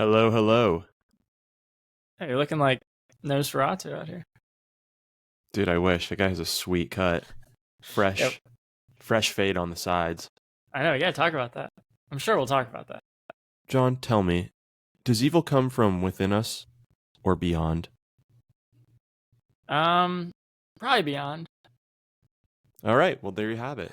Hello, hello. Hey, you're looking like Nosferatu out here. Dude, I wish. That guy has a sweet cut. Yep. Fresh, fresh fade on the sides. I know. We gotta talk about that. I'm sure we'll talk about that. John, tell me, does evil come from within us or beyond? Um, Probably Beyond. All right, well, there you have it.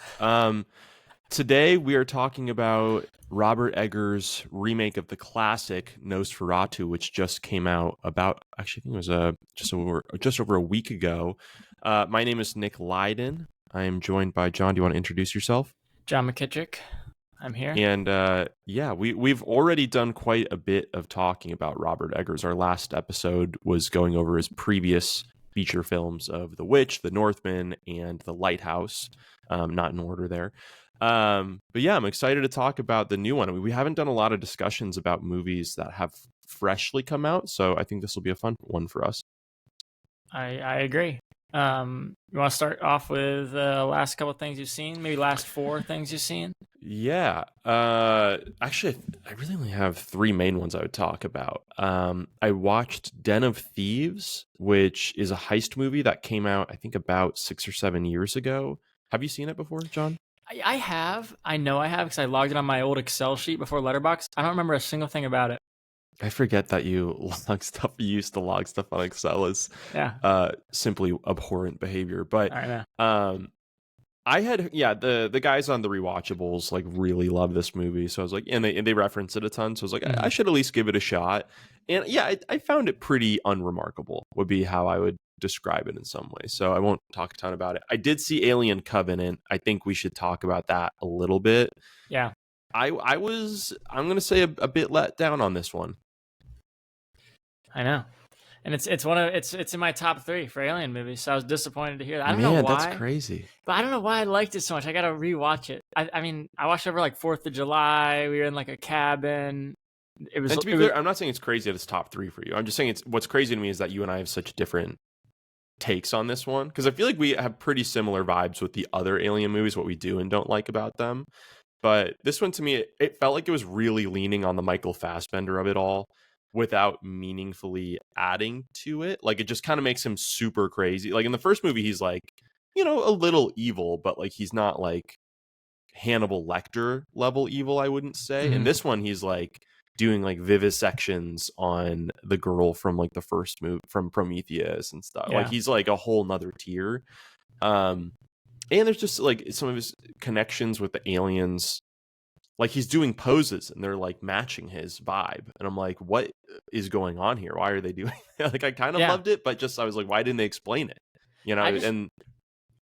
Today we are talking about Robert Eggers' remake of the classic Nosferatu, which just came out about, actually, I think it was just over a week ago. My name is Nick Lydon. I am joined by John. Do you want to introduce yourself? John McKittrick. I'm here. And yeah, we've already done quite a bit of talking about Robert Eggers. Our last episode was going over his previous feature films of The Witch, The Northman, and The Lighthouse. Not in order there. But yeah, I'm excited to talk about the new one. I mean, we haven't done a lot of discussions about movies that have freshly come out, so I think this will be a fun one for us. I agree. You want to start off with the last couple of things you've seen? Maybe last four things you've seen. Yeah. Actually, I really only have three main ones I would talk about. I watched Den of Thieves, which is a heist movie that came out, I think, about 6 or 7 years ago. Have you seen it before, John? I have. I know I have because I logged it on my old Excel sheet before Letterboxd. I don't remember a single thing about it. I forget that you log stuff. You used to log stuff on Excel as Yeah. simply abhorrent behavior. But I know. um, I had the guys on the rewatchables like really love this movie, so I was like, and they reference it a ton, so I was like, I should at least give it a shot. And yeah, I found it pretty unremarkable. Would be how I would describe it in some way. So I won't talk a ton about it. I did see Alien Covenant. I think we should talk about that a little bit. Yeah. I'm gonna say a bit let down on this one. I know. And it's in my top three for Alien movies. So I was disappointed to hear that. I don't know Man, why. that's crazy. But I don't know why I liked it so much. I gotta rewatch it. I mean, I watched it over like 4th of July. We were in like a cabin. And to be clear, I'm not saying it's crazy that it's top three for you. I'm just saying what's crazy to me is that you and I have such different takes on this one, because I feel like we have pretty similar vibes with the other Alien movies, what we do and don't like about them. But this one, to me, it felt like it was really leaning on the Michael Fassbender of it all without meaningfully adding to it. Like, it just kind of makes him super crazy. Like, in the first movie, he's like, a little evil, but like he's not like Hannibal Lecter level evil, I wouldn't say. In this one, he's like doing like vivisections on the girl from like the first movie from Prometheus and stuff. Yeah. Like, he's like a whole nother tier. And there's just like some of his connections with the aliens. Like, he's doing poses and they're like matching his vibe. And I'm like, what is going on here? Why are they doing that? Like, I kind of loved it, but just I was like, why didn't they explain it? And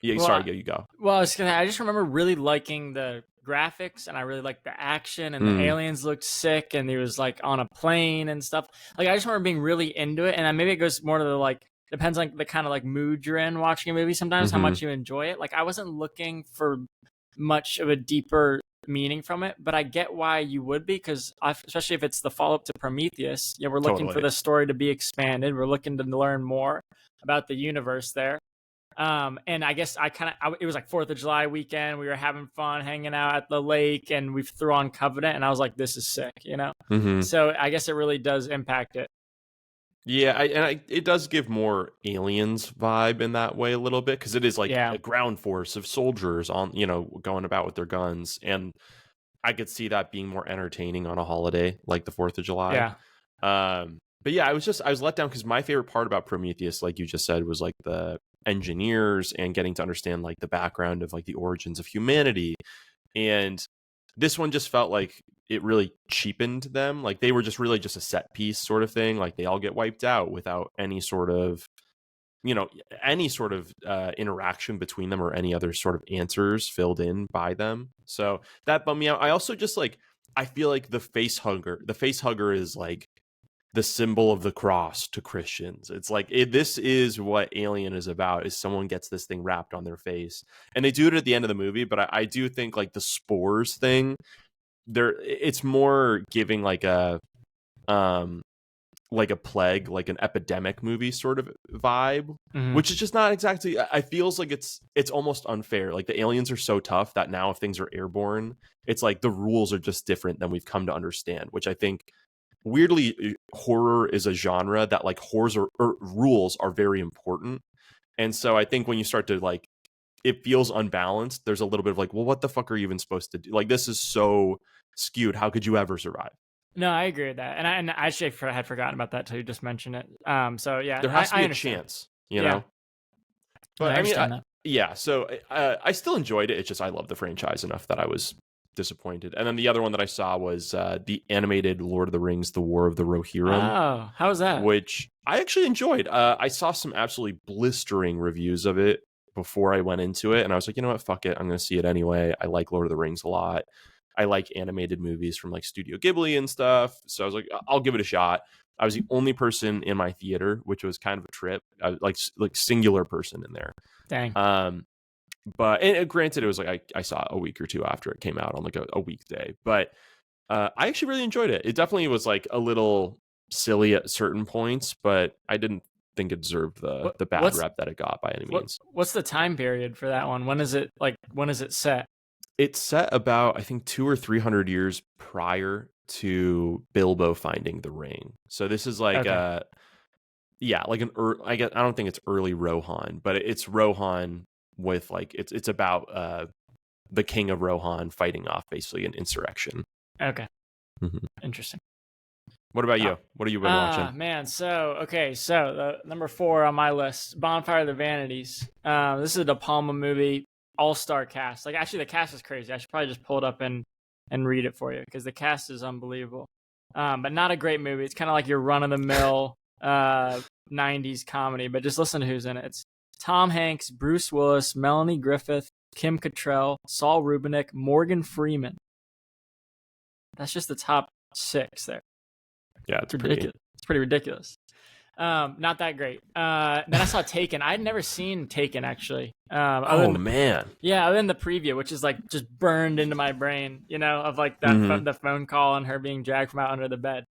yeah, Well, sorry, you go. Well, I just remember really liking the graphics and I really liked the action and the aliens looked sick and he was like on a plane and stuff. Like, I just remember being really into it. And then maybe it goes more to the like, depends on the kind of like mood you're in watching a movie sometimes, how much you enjoy it. Like, I wasn't looking for much of a deeper meaning from it, but I get why you would be, because especially if it's the follow-up to Prometheus, we're looking for the story to be expanded. We're looking to learn more about the universe there. And I guess it was like 4th of July weekend. We were having fun hanging out at the lake and we threw on Covenant and I was like, this is sick, So I guess it really does impact it. Yeah, it does give more Aliens vibe in that way a little bit, because it is like a ground force of soldiers on, going about with their guns, and I could see that being more entertaining on a holiday like the 4th of July. Yeah. But yeah, I was let down because my favorite part about Prometheus, like you just said, was like the engineers and getting to understand like the background of like the origins of humanity. And this one just felt like it really cheapened them. Like, they were just really just a set piece sort of thing. Like, they all get wiped out without any sort of interaction between them or any other sort of answers filled in by them. So that bummed me out. I also just like, I feel like the face hugger is like the symbol of the cross to Christians. It's like, this is what Alien is about, is someone gets this thing wrapped on their face, and they do it at the end of the movie. But I do think like the spores thing, it's more giving like a plague, like an epidemic movie sort of vibe, which is just not exactly. I feels like it's almost unfair. Like, the aliens are so tough that now if things are airborne, it's like the rules are just different than we've come to understand, which I think weirdly, horror is a genre that like horrors or rules are very important. And so I think when you start to like, it feels unbalanced. There's a little bit of like, well, what the fuck are you even supposed to do? Like, this is so skewed. How could you ever survive? No, I agree with that, and I actually had forgotten about that till you just mentioned it. So yeah, There has to be I a understand. chance, you Yeah, know? no, I But I mean, understand that. yeah, so I still enjoyed it. It's just I love the franchise enough that I was disappointed. And then the other one that I saw was the animated Lord of the Rings, The War of the Rohirrim, Oh, how was that? which I actually enjoyed. I saw some absolutely blistering reviews of it before I went into it, and I was like, you know what, fuck it, I'm going to see it anyway. I like Lord of the Rings a lot. I like animated movies from like Studio Ghibli and stuff, so I was like, I'll give it a shot. I was the only person in my theater, which was kind of a trip. I was like singular person in there. Dang. But and granted, it was like I saw it a week or two after it came out on like a weekday, but I actually really enjoyed it. It definitely was like a little silly at certain points, but I didn't think it deserved the bad rep that it got by any means. What's the time period for that one? When is it set? It's set about, I think, 200 or 300 years prior to Bilbo finding the ring. So this is like Okay. like I don't think it's early Rohan, but it's Rohan with like it's about the king of Rohan fighting off basically an insurrection. Okay. Mm-hmm. Interesting. What about you? What have you been watching? Man, so the number 4 on my list, Bonfire of the Vanities. This is a De Palma movie, all-star cast. Like, actually, the cast is crazy. I should probably just pull it up and read it for you because the cast is unbelievable. But not a great movie. It's kind of like your run-of-the-mill 90s comedy. But just listen to who's in it. It's Tom Hanks, Bruce Willis, Melanie Griffith, Kim Cattrall, Saul Rubinek, Morgan Freeman. That's just the top 6 there. Yeah, it's ridiculous. It's pretty ridiculous. Not that great. Then I saw Taken. I'd never seen Taken actually. Man. Yeah, other than the preview, which is like just burned into my brain, of like that the phone call and her being dragged from out under the bed.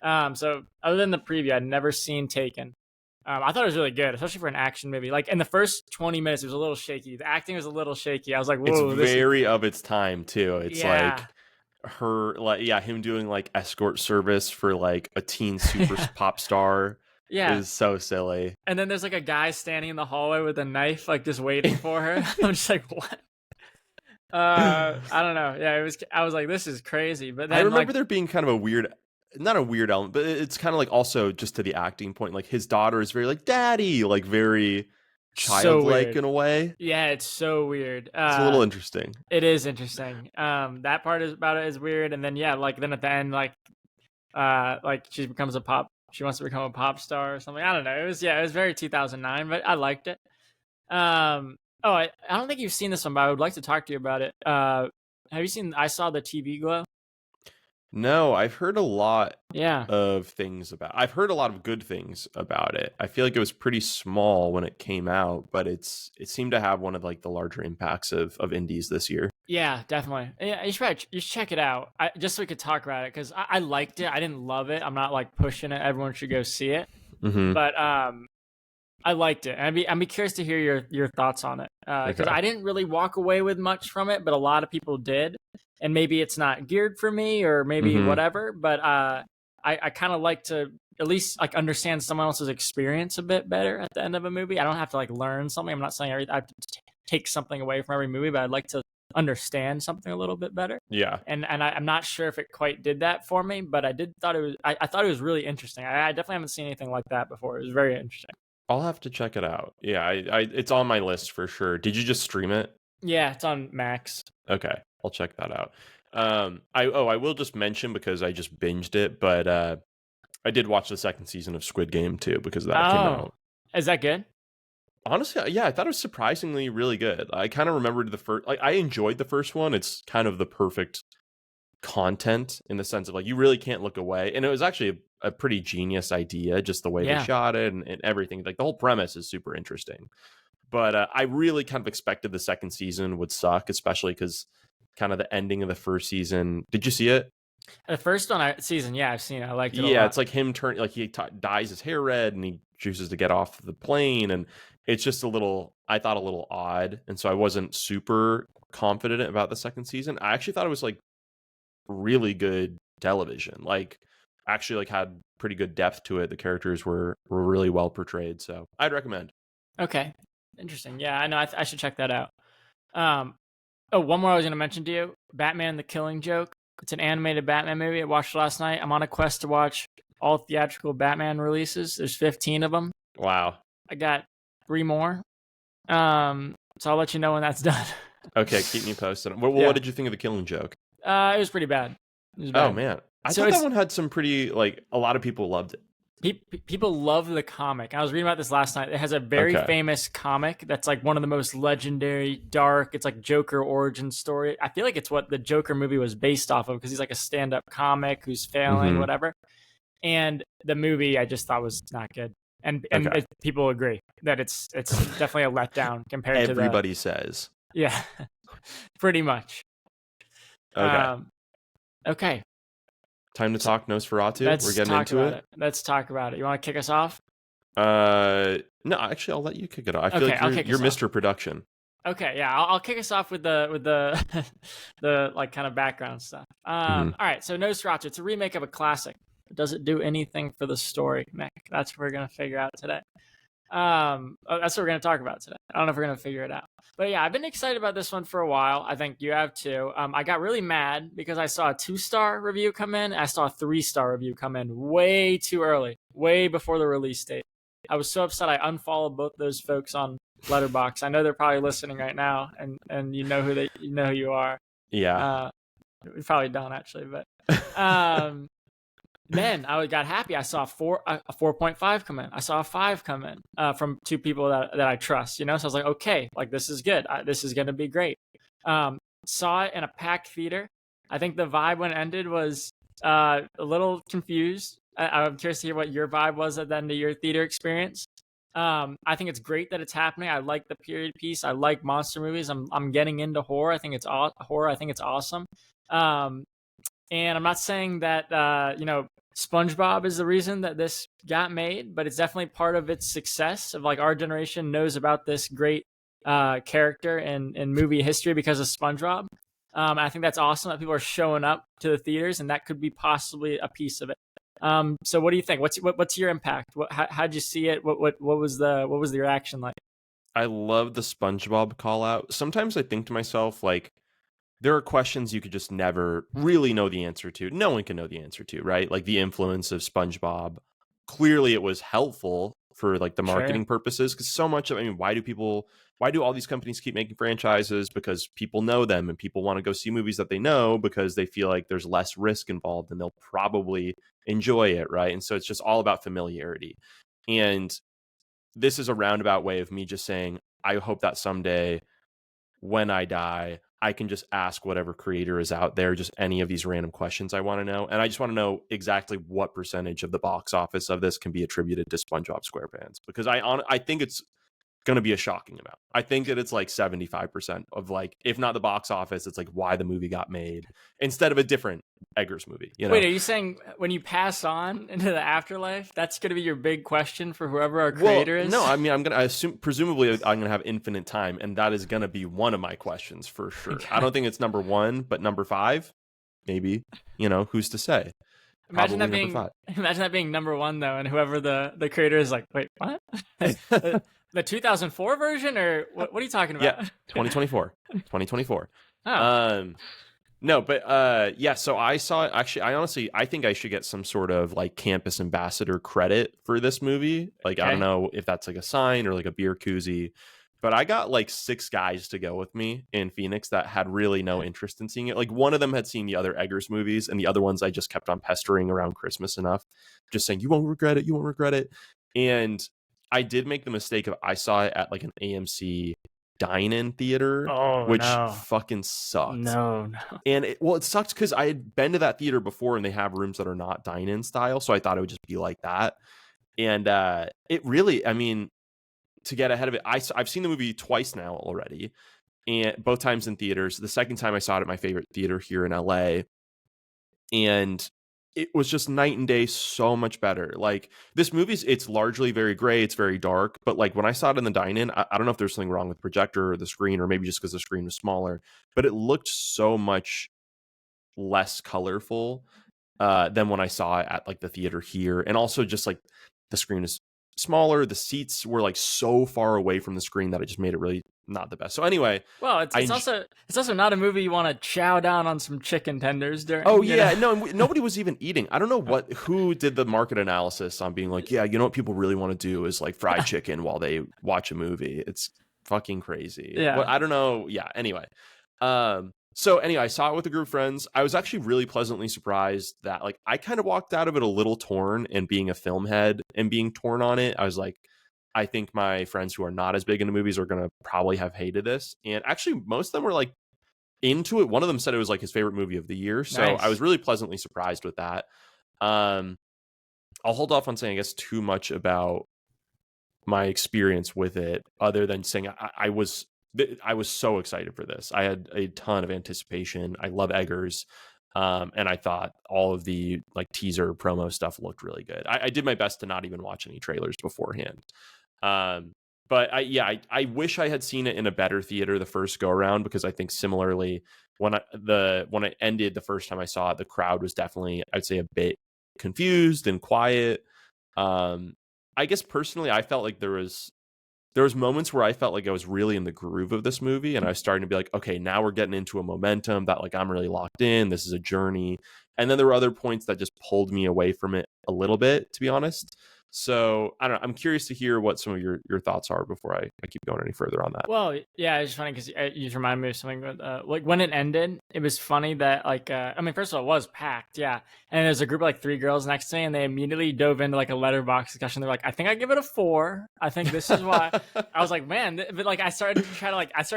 So other than the preview, I'd never seen Taken. I thought it was really good, especially for an action movie. Like in the first 20 minutes, it was a little shaky. The acting was a little shaky. I was like, whoa. It's very of its time too. It's yeah. like him doing like escort service for like a teen super pop star is so silly. And then there's like a guy standing in the hallway with a knife, like just waiting for her. I'm just like, what? I don't know. Yeah, I was like, this is crazy. But then I remember there being kind of not a weird element, but it's kind of like also just to the acting point. Like his daughter is very like daddy, like very childlike in a way. Yeah, it's so weird. It's a little interesting. It is interesting. That part about it is weird, and then then at the end, like she wants to become a pop star or something. I don't know. It was very 2009, but I liked it. I don't think you've seen this one, but I would like to talk to you about it. Have you seen I Saw the TV Glow? No, I've heard a lot of things I've heard a lot of good things about it. I feel like it was pretty small when it came out, but it seemed to have one of like the larger impacts of indies this year. Yeah, definitely. Yeah, you should check it out. Just so we could talk about it because I liked it. I didn't love it. I'm not like pushing it. Everyone should go see it. Mm-hmm. But I liked it. I'd be curious to hear your thoughts on it because I didn't really walk away with much from it, but a lot of people did. And maybe it's not geared for me or maybe whatever, but I kind of like to at least like understand someone else's experience a bit better at the end of a movie. I don't have to like learn something. I'm not saying I have to take something away from every movie, but I'd like to understand something a little bit better. Yeah. And I'm not sure if it quite did that for me, but I thought it was really interesting. I definitely haven't seen anything like that before. It was very interesting. I'll have to check it out. Yeah, it's on my list for sure. Did you just stream it? Yeah, it's on Max. Okay, I'll check that out. I will just mention because I just binged it, but I did watch the second season of Squid Game too because that came out. Is that good? Honestly, yeah, I thought it was surprisingly really good. I kind of remembered the first, like I enjoyed the first one. It's kind of the perfect content in the sense of like you really can't look away, and it was actually a pretty genius idea, just the way they shot it and everything. Like the whole premise is super interesting. But I really kind of expected the second season would suck, especially because kind of the ending of the first season. Did you see it? The first season, yeah, I've seen it. I liked it a lot. Yeah, it's like him he dyes his hair red and he chooses to get off the plane. And it's just I thought a little odd. And so I wasn't super confident about the second season. I actually thought it was like really good television. Like actually like had pretty good depth to it. The characters were really well portrayed, so I'd recommend. Okay, interesting. Yeah, I know. I should check that out. Oh, one more I was going to mention to you: Batman: The Killing Joke. It's an animated Batman movie. I watched last night. I'm on a quest to watch all theatrical Batman releases. There's 15 of them. Wow. I got 3 more. So I'll let you know when that's done. Okay, keep me posted. What did you think of The Killing Joke? It was pretty bad. Oh man, I thought that one had some pretty, like, a lot of people loved it. People love the comic. I was reading about this last night. It has a very famous comic that's like one of the most legendary, dark. It's like Joker origin story. I feel like it's what the Joker movie was based off of because he's like a stand-up comic who's failing, whatever. And the movie I just thought was not good. And people agree that it's definitely a letdown compared to everybody says. Yeah, pretty much. Okay. Time to talk Nosferatu. We're getting into it. Let's talk about it. You want to kick us off? No, actually, I'll let you kick it off. I feel like you're Mr. Production. Okay, yeah, I'll kick us off with the the like kind of background stuff. All right, so Nosferatu. It's a remake of a classic. Does it do anything for the story, Nick? That's what we're gonna figure out today. That's what we're gonna talk about today. I don't know if we're gonna figure it out, but yeah, I've been excited about this one for a while. I think you have too. I got really mad because I saw a 2-star review come in. I saw a 3-star review come in way too early, way before the release date. I was so upset. I unfollowed both those folks on Letterboxd. I know they're probably listening right now, and you know who you are. Yeah, we probably don't actually, but then I got happy. I saw a 4.5 come in. I saw a 5 come in from 2 people that I trust. So I was like, okay, like this is good. This is going to be great. Saw it in a packed theater. I think the vibe when it ended was a little confused. I'm curious to hear what your vibe was at the end of your theater experience. I think it's great that it's happening. I like the period piece. I like monster movies. I'm getting into horror. I think it's awesome. And I'm not saying that SpongeBob is the reason that this got made, but it's definitely part of its success. Of like our generation knows about this great character in movie history because of SpongeBob. I think that's awesome that people are showing up to the theaters, and that could be possibly a piece of it. So what do you think? What's your impact? How'd you see it? What was the reaction like? I love the SpongeBob call out. Sometimes I think to myself, like, there are questions you could just never really know the answer to. No one can know the answer to, right? Like the influence of SpongeBob. Clearly it was helpful for like the marketing purposes, because so much of, why do all these companies keep making franchises? Because people know them and people want to go see movies that they know because they feel like there's less risk involved and they'll probably enjoy it, right? And so it's just all about familiarity. And this is a roundabout way of me just saying, I hope that someday when I die, I can just ask whatever creator is out there just any of these random questions I want to know. And I just want to know exactly what percentage of the box office of this can be attributed to SpongeBob SquarePants, because I think it's going to be a shocking amount. I think that it's like 75% of, like, if not the box office, it's like why the movie got made instead of a different Eggers movie. Wait, are you saying when you pass on into the afterlife, that's going to be your big question for whoever our creator is? No, I'm going to assume, presumably I'm going to have infinite time, and that is going to be one of my questions for sure. Okay. I don't think it's number 1, but number 5, maybe, who's to say? Imagine that being number 1 though, and whoever the creator is like, wait, what? The 2004 version, or what are you talking about? Yeah, 2024. Oh. No, but yeah, so I saw it. Actually, I think I should get some sort of like campus ambassador credit for this movie. Like, okay. I don't know if that's like a sign or like a beer koozie, but I got like 6 guys to go with me in Phoenix that had really no interest in seeing it. Like, one of them had seen the other Eggers movies, and the other ones I just kept on pestering around Christmas enough, just saying, you won't regret it. And I did make the mistake of, I saw it at like an AMC dine-in theater, which fucking sucked. No. And it sucked because I had been to that theater before, and they have rooms that are not dine-in style, so I thought it would just be like that. And it really, to get ahead of it, I've seen the movie twice now already, and both times in theaters. The second time I saw it at my favorite theater here in LA, and it was just night and day, so much better. Like, this movie's, it's largely very gray, it's very dark, but like when I saw it in the dine-in, I don't know if there's something wrong with the projector or the screen, or maybe just because the screen was smaller, but it looked so much less colorful. than when I saw it at like the theater here. And also just like the screen is smaller. The seats were like so far away from the screen that it just made it really not the best. So anyway, well, it's also not a movie you want to chow down on some chicken tenders during. Oh yeah, no, nobody was even eating. I don't know who did the market analysis on being like, yeah, you know what people really want to do is like fried chicken while they watch a movie. It's fucking crazy. Yeah. Well, I don't know. Yeah. Anyway, so anyway, I saw it with a group of friends. I was actually really pleasantly surprised that like I kind of walked out of it a little torn, and being a film head and being torn on it, I was like, I think my friends who are not as big into movies are gonna probably have hated this. And actually, most of them were like into it. One of them said it was like his favorite movie of the year. So Nice. I was really pleasantly surprised with that. I'll hold off on saying, I guess, too much about my experience with it, other than saying I was so excited for this. I had a ton of anticipation. I love Eggers. And I thought all of the like teaser promo stuff looked really good. I did my best to not even watch any trailers beforehand. But I wish I had seen it in a better theater the first go around, because I think similarly when it ended the first time I saw it, the crowd was definitely, I'd say, a bit confused and quiet. I guess personally, I felt like there was moments where I felt like I was really in the groove of this movie, and I was starting to be like, okay, now we're getting into a momentum that like I'm really locked in. This is a journey. And then there were other points that just pulled me away from it a little bit, to be honest. So I don't know. I'm curious to hear what some of your thoughts are before I keep going any further on that. Well, yeah, it's just funny because you just reminded me of something. Like when it ended, it was funny that like I mean, first of all, it was packed, yeah, and there's a group of like 3 girls next to me, and they immediately dove into like a letterbox discussion. They're like, I think I give it a 4. I think this is why. I was like, man, but like I started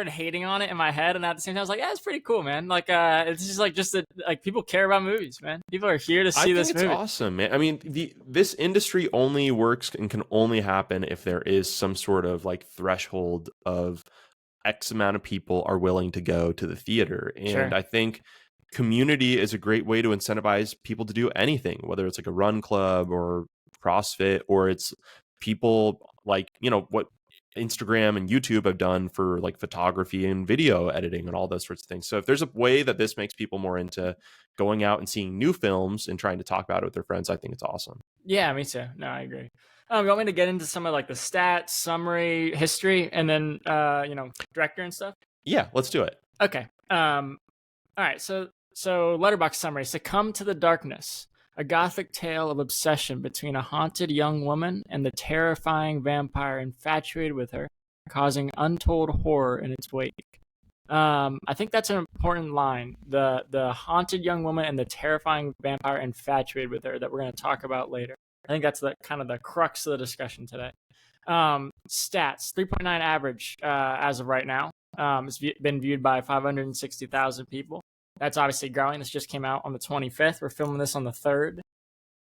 hating on it in my head, and at the same time, I was like, yeah, it's pretty cool, man. Like it's just that like people care about movies, man. People are here to see this movie. It's awesome, man. I mean, this industry only works and can only happen if there is some sort of like threshold of X amount of people are willing to go to the theater. And Sure. I think community is a great way to incentivize people to do anything, whether it's like a run club or CrossFit, or it's people like, you know, what Instagram and YouTube have done for like photography and video editing and all those sorts of things. So if there's a way that this makes people more into going out and seeing new films and trying to talk about it with their friends, I think it's awesome. Yeah, me too. No, I agree. You want me to get into some of like the stats, summary, history, and then director and stuff? Yeah, let's do it. Okay. All right. So letterbox summary: Succumb to the Darkness, a gothic tale of obsession between a haunted young woman and the terrifying vampire infatuated with her, causing untold horror in its wake. I think that's an important line. The haunted young woman and the terrifying vampire infatuated with her, that we're going to talk about later. I think that's the kind of the crux of the discussion today. Stats: 3.9 average as of right now. It's been viewed by 560,000 people. That's obviously growing. This just came out on the 25th. We're filming this on the 3rd.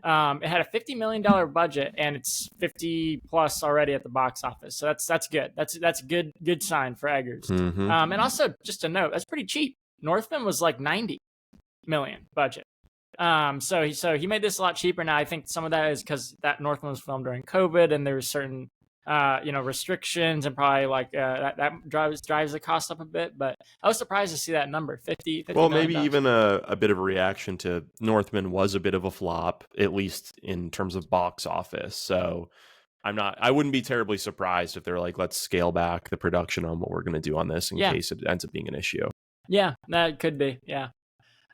It had a $50 million budget, and it's 50 plus already at the box office. So that's good. That's a good sign for Eggers. Mm-hmm. And also, just a note, that's pretty cheap. Northman was like 90 million budget. So he made this a lot cheaper. Now I think some of that is because that Northman was filmed during COVID, and there were certain restrictions, and probably like that drives the cost up a bit. But I was surprised to see that number, 50 well, maybe even a bit of a reaction to Northman was a bit of a flop, at least in terms of box office. So I wouldn't be terribly surprised if they're like, let's scale back the production on what we're going to do on this in case it ends up being an issue. Yeah, that could be. Yeah.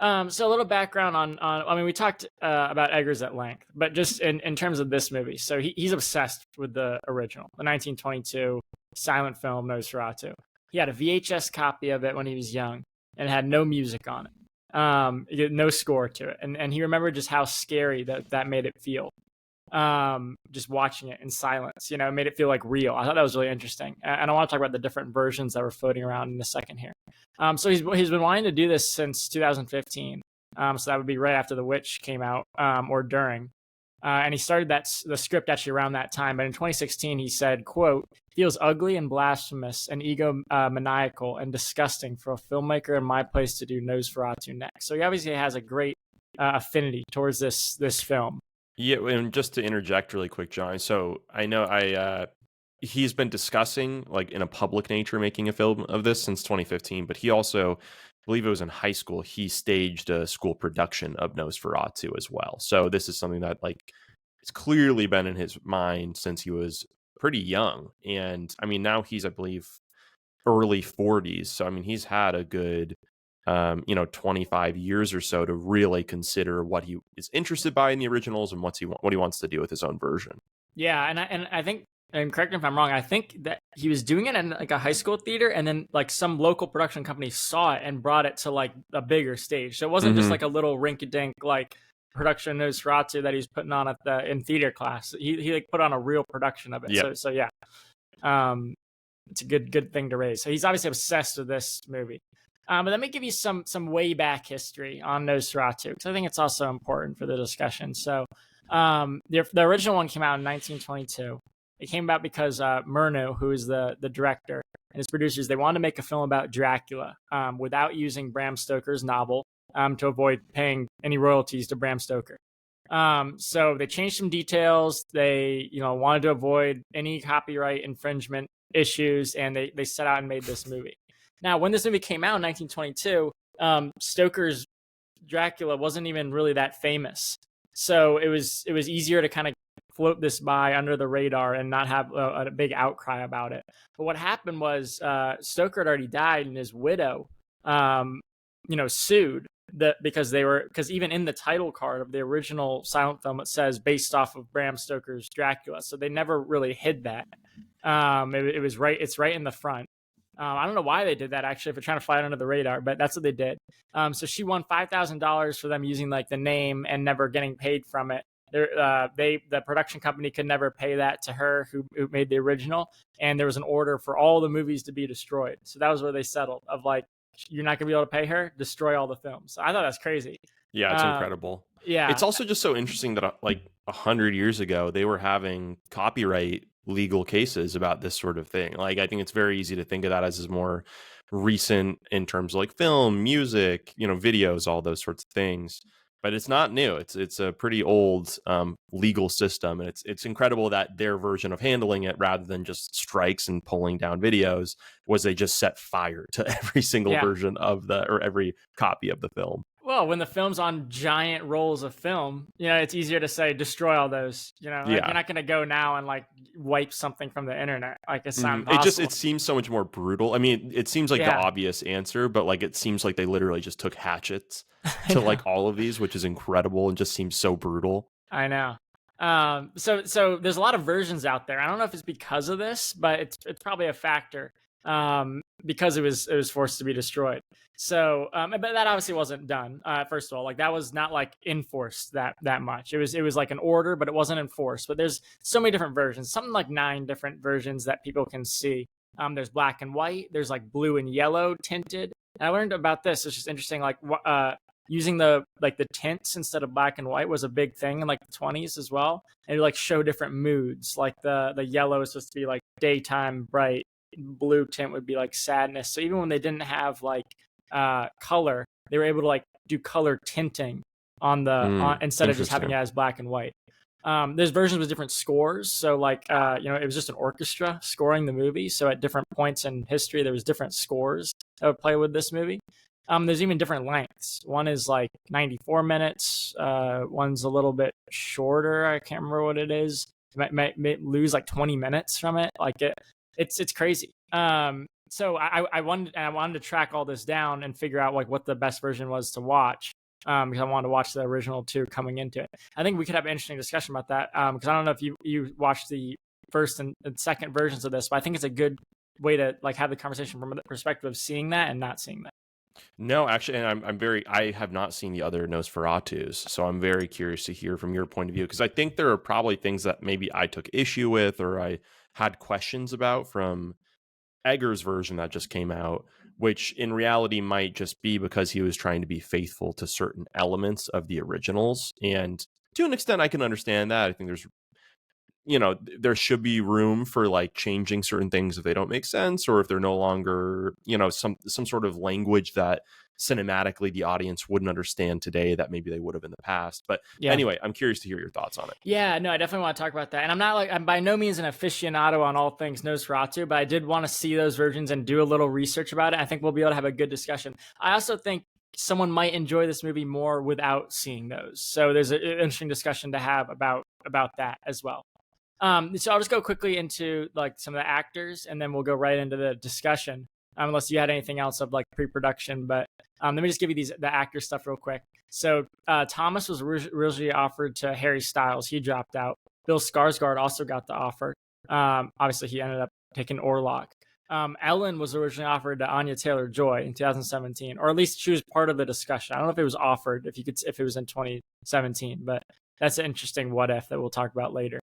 So a little background on I mean, we talked about Eggers at length, but just in terms of this movie. So he's obsessed with the original, the 1922 silent film Nosferatu. He had a VHS copy of it when he was young, and it had no music on it, no score to it. And he remembered just how scary that made it feel. Just watching it in silence, it made it feel like real. I thought that was really interesting. And I want to talk about the different versions that were floating around in a second here. So he's been wanting to do this since 2015. So that would be right after The Witch came out, or during. And he started the script actually around that time. But in 2016, he said, quote, "Feels ugly and blasphemous and egomaniacal and disgusting for a filmmaker in my place to do Nosferatu next." So he obviously has a great affinity towards this film. Yeah, and just to interject really quick, John. So I know he's been discussing like in a public nature making a film of this since 2015, but he also believe it was in high school, he staged a school production of Nosferatu as well. So this is something that like it's clearly been in his mind since he was pretty young. And I mean, now he's, I believe, early 40s. So I mean, he's had a good 25 years or so to really consider what he is interested by in the originals and what he wants to do with his own version. Yeah, and I think, and correct me if I'm wrong, I think that he was doing it in like a high school theater, and then like some local production company saw it and brought it to like a bigger stage. So it wasn't just like a little rinky-dink like production Nosferatu that he's putting on at in theater class. He like put on a real production of it. Yep. So yeah, it's a good thing to raise. So he's obviously obsessed with this movie. But let me give you some way back history on Nosferatu, because I think it's also important for the discussion. So the original one came out in 1922. It came about because Murnau, who is the director, and his producers, they wanted to make a film about Dracula without using Bram Stoker's novel to avoid paying any royalties to Bram Stoker. So they changed some details. They wanted to avoid any copyright infringement issues, and they set out and made this movie. Now, when this movie came out in 1922, Stoker's Dracula wasn't even really that famous. So it was easier to kind of float this by under the radar and not have a big outcry about it. But what happened was Stoker had already died, and his widow, sued because even in the title card of the original silent film, it says based off of Bram Stoker's Dracula. So they never really hid that. It was right. It's right in the front. I don't know why they did that, actually, if they're trying to fly it under the radar, but that's what they did. So she won $5,000 for them using like the name and never getting paid from it. The production company could never pay that to her, who made the original, and there was an order for all the movies to be destroyed. So that was where they settled, of like, you're not gonna be able to pay her, destroy all the films. So I thought that's crazy. Yeah, it's incredible. Yeah, it's also just so interesting that like 100 years ago they were having copyright legal cases about this sort of thing. Like, I think it's very easy to think of that as more recent in terms of like film, music, videos, all those sorts of things. But it's not new. It's a pretty old legal system, and it's incredible that their version of handling it, rather than just strikes and pulling down videos, was they just set fire to every single version of every copy of the film. Well, when the film's on giant rolls of film, it's easier to say destroy all those. Like, you're not going to go now and like wipe something from the internet. Like, it's not impossible. It seems so much more brutal. I mean, it seems like the obvious answer, but like it seems like they literally just took hatchets to like all of these, which is incredible and just seems so brutal. I know. So there's a lot of versions out there. I don't know if it's because of this, but it's probably a factor. Because it was forced to be destroyed. So, but that obviously wasn't done. First of all, like that was not like enforced that much. It was like an order, but it wasn't enforced. But there's so many different versions, something like 9 different versions that people can see. There's black and white. There's like blue and yellow tinted. And I learned about this. It's just interesting. Like using the tints instead of black and white was a big thing in like the 20s as well. And it like show different moods. Like the yellow is supposed to be like daytime bright. Blue tint would be like sadness. So even when they didn't have like color, they were able to like do color tinting on the instead of just having it as black and white. There's versions with different scores. So like it was just an orchestra scoring the movie. So at different points in history, there was different scores that would play with this movie. There's even different lengths. One is like 94 minutes. One's a little bit shorter. I can't remember what it is. You might lose like 20 minutes from it. Like it's crazy. So I wanted to track all this down and figure out like what the best version was to watch. Because I wanted to watch the original too coming into it. I think we could have an interesting discussion about that. Because I don't know if you watched the first and second versions of this, but I think it's a good way to like have the conversation from the perspective of seeing that and not seeing that. No, actually, and I have not seen the other Nosferatus, so I'm very curious to hear from your point of view, because I think there are probably things that maybe I took issue with or I had questions about from Egger's version that just came out, which in reality might just be because he was trying to be faithful to certain elements of the originals. And to an extent, I can understand that. I think there's, there should be room for like changing certain things if they don't make sense, or if they're no longer, some sort of language that cinematically the audience wouldn't understand today that maybe they would have in the past. But anyway, I'm curious to hear your thoughts on it. Yeah, no, I definitely want to talk about that. And I'm by no means an aficionado on all things Nosferatu, but I did want to see those versions and do a little research about it. I think we'll be able to have a good discussion. I also think someone might enjoy this movie more without seeing those. So there's an interesting discussion to have about that as well. So I'll just go quickly into like some of the actors, and then we'll go right into the discussion. Unless you had anything else of like pre-production, but let me just give you the actor stuff real quick. So Thomas was originally offered to Harry Styles. He dropped out. Bill Skarsgård also got the offer. Obviously, he ended up taking Orlok. Ellen was originally offered to Anya Taylor-Joy in 2017, or at least she was part of the discussion. I don't know if it was offered, if it was in 2017, but that's an interesting what if that we'll talk about later.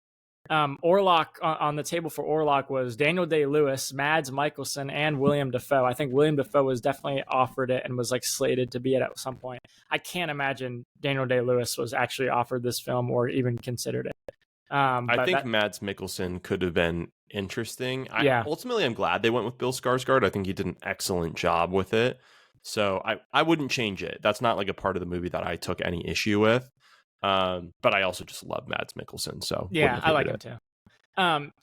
Orlok on the table for Orlok was Daniel Day-Lewis, Mads Mikkelsen, and William Dafoe. I think William Dafoe was definitely offered it and was like slated to be it at some point. I can't imagine Daniel Day-Lewis was actually offered this film or even considered it. I think Mads Mikkelsen could have been interesting. Ultimately, I'm glad they went with Bill Skarsgård. I think he did an excellent job with it. So I wouldn't change it. That's not like a part of the movie that I took any issue with. But I also just love Mads Mikkelsen, so yeah, I like him too.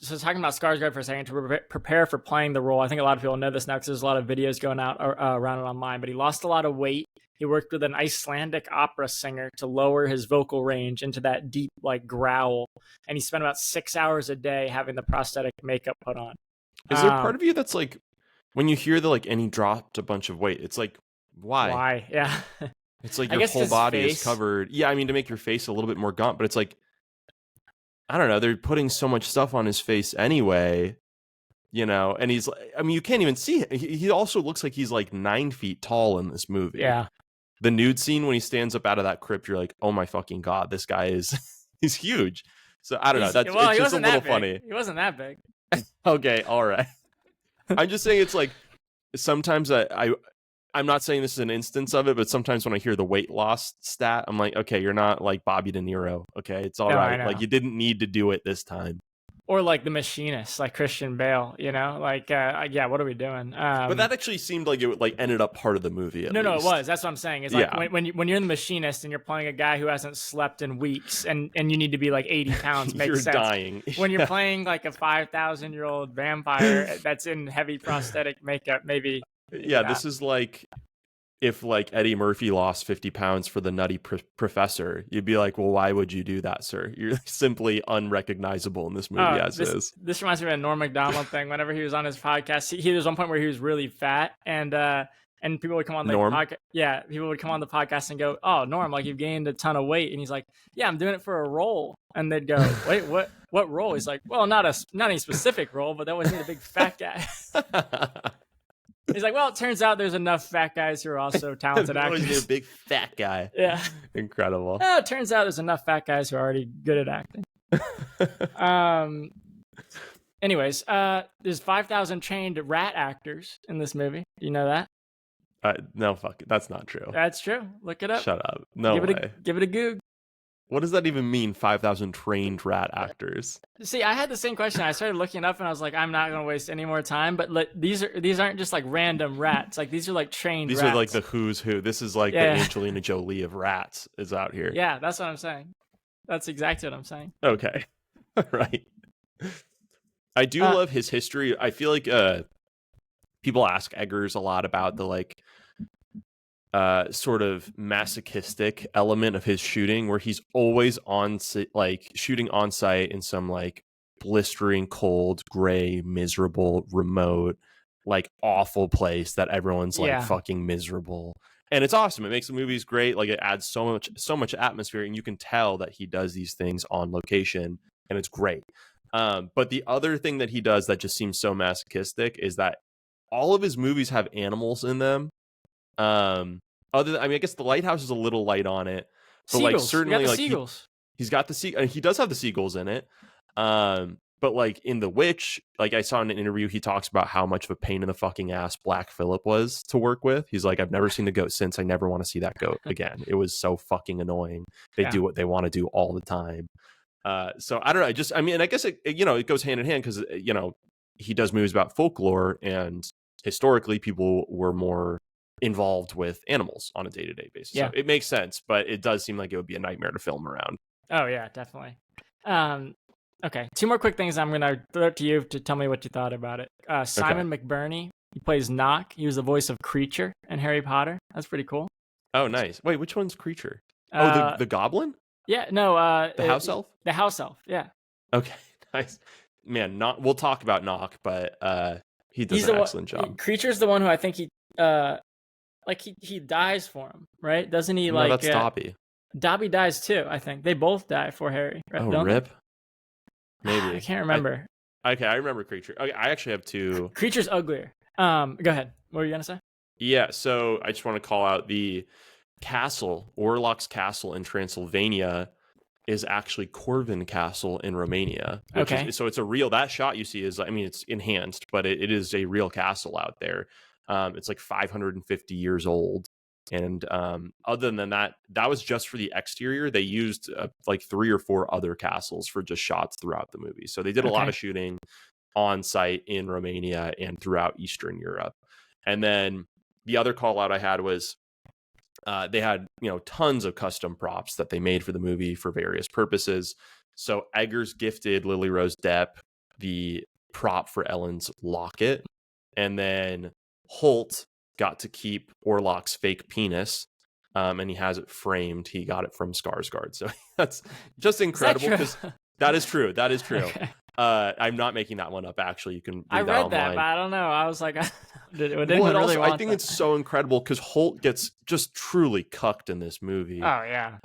So talking about Skarsgård for a second, to prepare for playing the role, I think a lot of people know this now because there's a lot of videos going out around it online, but he lost a lot of weight. He worked with an Icelandic opera singer to lower his vocal range into that deep like growl, and he spent about 6 hours a day having the prosthetic makeup put on. Is there part of you that's like, when you hear and he dropped a bunch of weight, it's like, why? Yeah. It's like your whole body is covered. Yeah, I mean, to make your face a little bit more gaunt, but it's like, I don't know, they're putting so much stuff on his face anyway, and he's like, I mean, you can't even see it. He also looks like he's like 9 feet tall in this movie. Yeah. The nude scene when he stands up out of that crypt, you're like, oh my fucking God, this guy he's huge. So I don't know. It's just a little funny. He wasn't that big. Okay, all right. I'm just saying it's like, sometimes I'm not saying this is an instance of it, but sometimes when I hear the weight loss stat, I'm like, okay, you're not like Bobby De Niro. Okay, it's all right. Like, you didn't need to do it this time. Or like The Machinist, like Christian Bale, like, what are we doing? But that actually seemed like it like ended up part of the movie. No, it was. That's what I'm saying. It's like when you're in The Machinist and you're playing a guy who hasn't slept in weeks and you need to be like 80 pounds, makes you're sense. Dying. When you're playing like a 5,000-year-old vampire that's in heavy prosthetic makeup, maybe. Yeah, this is like if like Eddie Murphy lost 50 pounds for The Nutty Professor, you'd be like, well, why would you do that, sir? You're simply unrecognizable in this movie is. This reminds me of a Norm Macdonald thing. Whenever he was on his podcast, there was one point where he was really fat, and people would come on the podcast. Yeah, people would come on the podcast and go, "Oh, Norm, like you've gained a ton of weight," and he's like, "Yeah, I'm doing it for a role." And they'd go, "Wait, what role?" He's like, "Well, not any specific role, but they always need a big fat guy." He's like, well, it turns out there's enough fat guys who are also talented actors. Always need a big fat guy. Yeah. Incredible. It turns out there's enough fat guys who are already good at acting. Anyways, there's 5,000 trained rat actors in this movie. Do you know that? No, fuck it. That's not true. That's true. Look it up. Shut up. No way. Give it a goog. What does that even mean, 5,000 trained rat actors? See, I had the same question. I started looking up and I was like, I'm not going to waste any more time. But these aren't just like random rats. Like these are like trained rats. These are like the who's who. This is like the Angelina Jolie of rats is out here. Yeah, that's what I'm saying. That's exactly what I'm saying. Okay. Right. I do love his history. I feel like people ask Eggers a lot about the like sort of masochistic element of his shooting, where he's always shooting on site in some like blistering cold, gray, miserable, remote, like awful place that everyone's like fucking miserable. And it's awesome. It makes the movies great. Like it adds so much atmosphere, and you can tell that he does these things on location, and it's great. But the other thing that he does that just seems so masochistic is that all of his movies have animals in them. I guess The Lighthouse is a little light on it, but seagulls. Like certainly like seagulls. He's got he does have the seagulls in it. But like in The Witch, like I saw in an interview, he talks about how much of a pain in the fucking ass Black Phillip was to work with. He's like, I've never seen the goat since. I never want to see that goat again. It was so fucking annoying. They do what they want to do all the time. So I don't know. I guess it goes hand in hand because he does movies about folklore, and historically people were more involved with animals on a day-to-day basis. Yeah. So it makes sense, but it does seem like it would be a nightmare to film around. Oh yeah, definitely. Okay, 2 more quick things. I'm gonna throw it to you to tell me what you thought about it. Simon McBurney, he plays Knock. He was the voice of Creature in Harry Potter. That's pretty cool. Oh, nice. Wait, which one's Creature? The goblin? Yeah, no. The house elf? The house elf. Yeah. Okay, nice. Man, we'll talk about Knock, but he does an excellent job. Creature's the one who I think he dies for him, right? Doesn't he? No, that's Dobby. Dobby dies too, I think. They both die for Harry. Right? Oh, rip. Maybe. I can't remember. Okay, I remember Creature. Okay, I actually have 2. Creature's uglier. Go ahead. What were you gonna say? Yeah, so I just want to call out the castle, Orlok's castle in Transylvania is actually Corvin Castle in Romania. So it's a real, that shot you see is, I mean, it's enhanced, but it is a real castle out there. It's like 550 years old. And other than that, that was just for the exterior. They used like 3 or 4 other castles for just shots throughout the movie. So they did a lot of shooting on site in Romania and throughout Eastern Europe. And then the other call out I had was they had, tons of custom props that they made for the movie for various purposes. So Eggers gifted Lily Rose Depp the prop for Ellen's locket, and then Holt got to keep Orlok's fake penis, and he has it framed. He got it from Skarsgård. So that's just incredible because that is true. That is true. Okay. I'm not making that one up. Actually, you can read that online. But I don't know. I was like, I think it's so incredible because Holt gets just truly cucked in this movie. Oh yeah.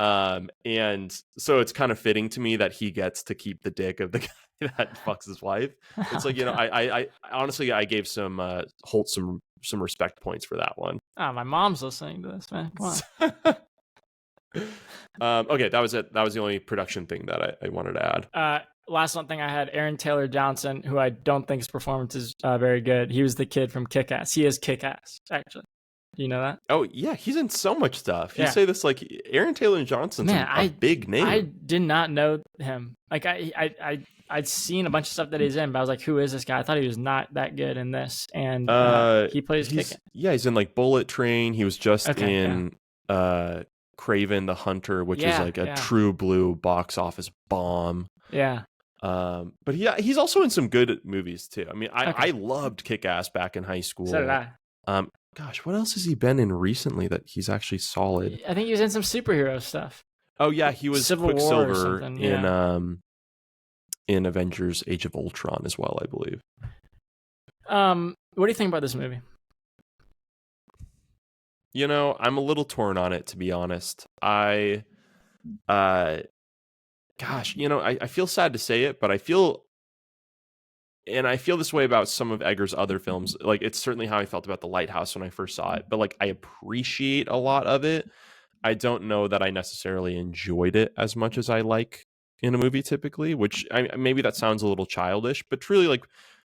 And so it's kind of fitting to me that he gets to keep the dick of the guy that fucks his wife. It's like, I honestly, I gave Holt some respect points for that one. Oh, my mom's listening to this, man. Come on. Okay, that was it. That was the only production thing that I wanted to add. Last one thing I had, Aaron Taylor Johnson, who I don't think his performance is very good. He was the kid from Kick-Ass. He is Kick-Ass, actually. Do you know that? Oh, yeah. He's in so much stuff. You say this like Aaron Taylor Johnson's a big name. I did not know him. Like, I'd seen a bunch of stuff that he's in, but I was like, who is this guy? I thought he was not that good in this. And he plays Kick-Ass. Yeah, he's in like Bullet Train. He was just in Kraven the Hunter, which is like a true blue box office bomb. Yeah. But yeah, he's also in some good movies too. I mean, I loved Kick-Ass back in high school. So did I. Gosh, what else has he been in recently that he's actually solid? I think he was in some superhero stuff. Oh yeah, he was Civil Quicksilver in Avengers: Age of Ultron as well, I believe. What do you think about this movie? I'm a little torn on it, to be honest. I feel sad to say it, but I feel this way about some of Eggers' other films. Like, it's certainly how I felt about The Lighthouse when I first saw it, but like, I appreciate a lot of it. I don't know that I necessarily enjoyed it as much as I like in a movie typically, which maybe that sounds a little childish, but truly, like,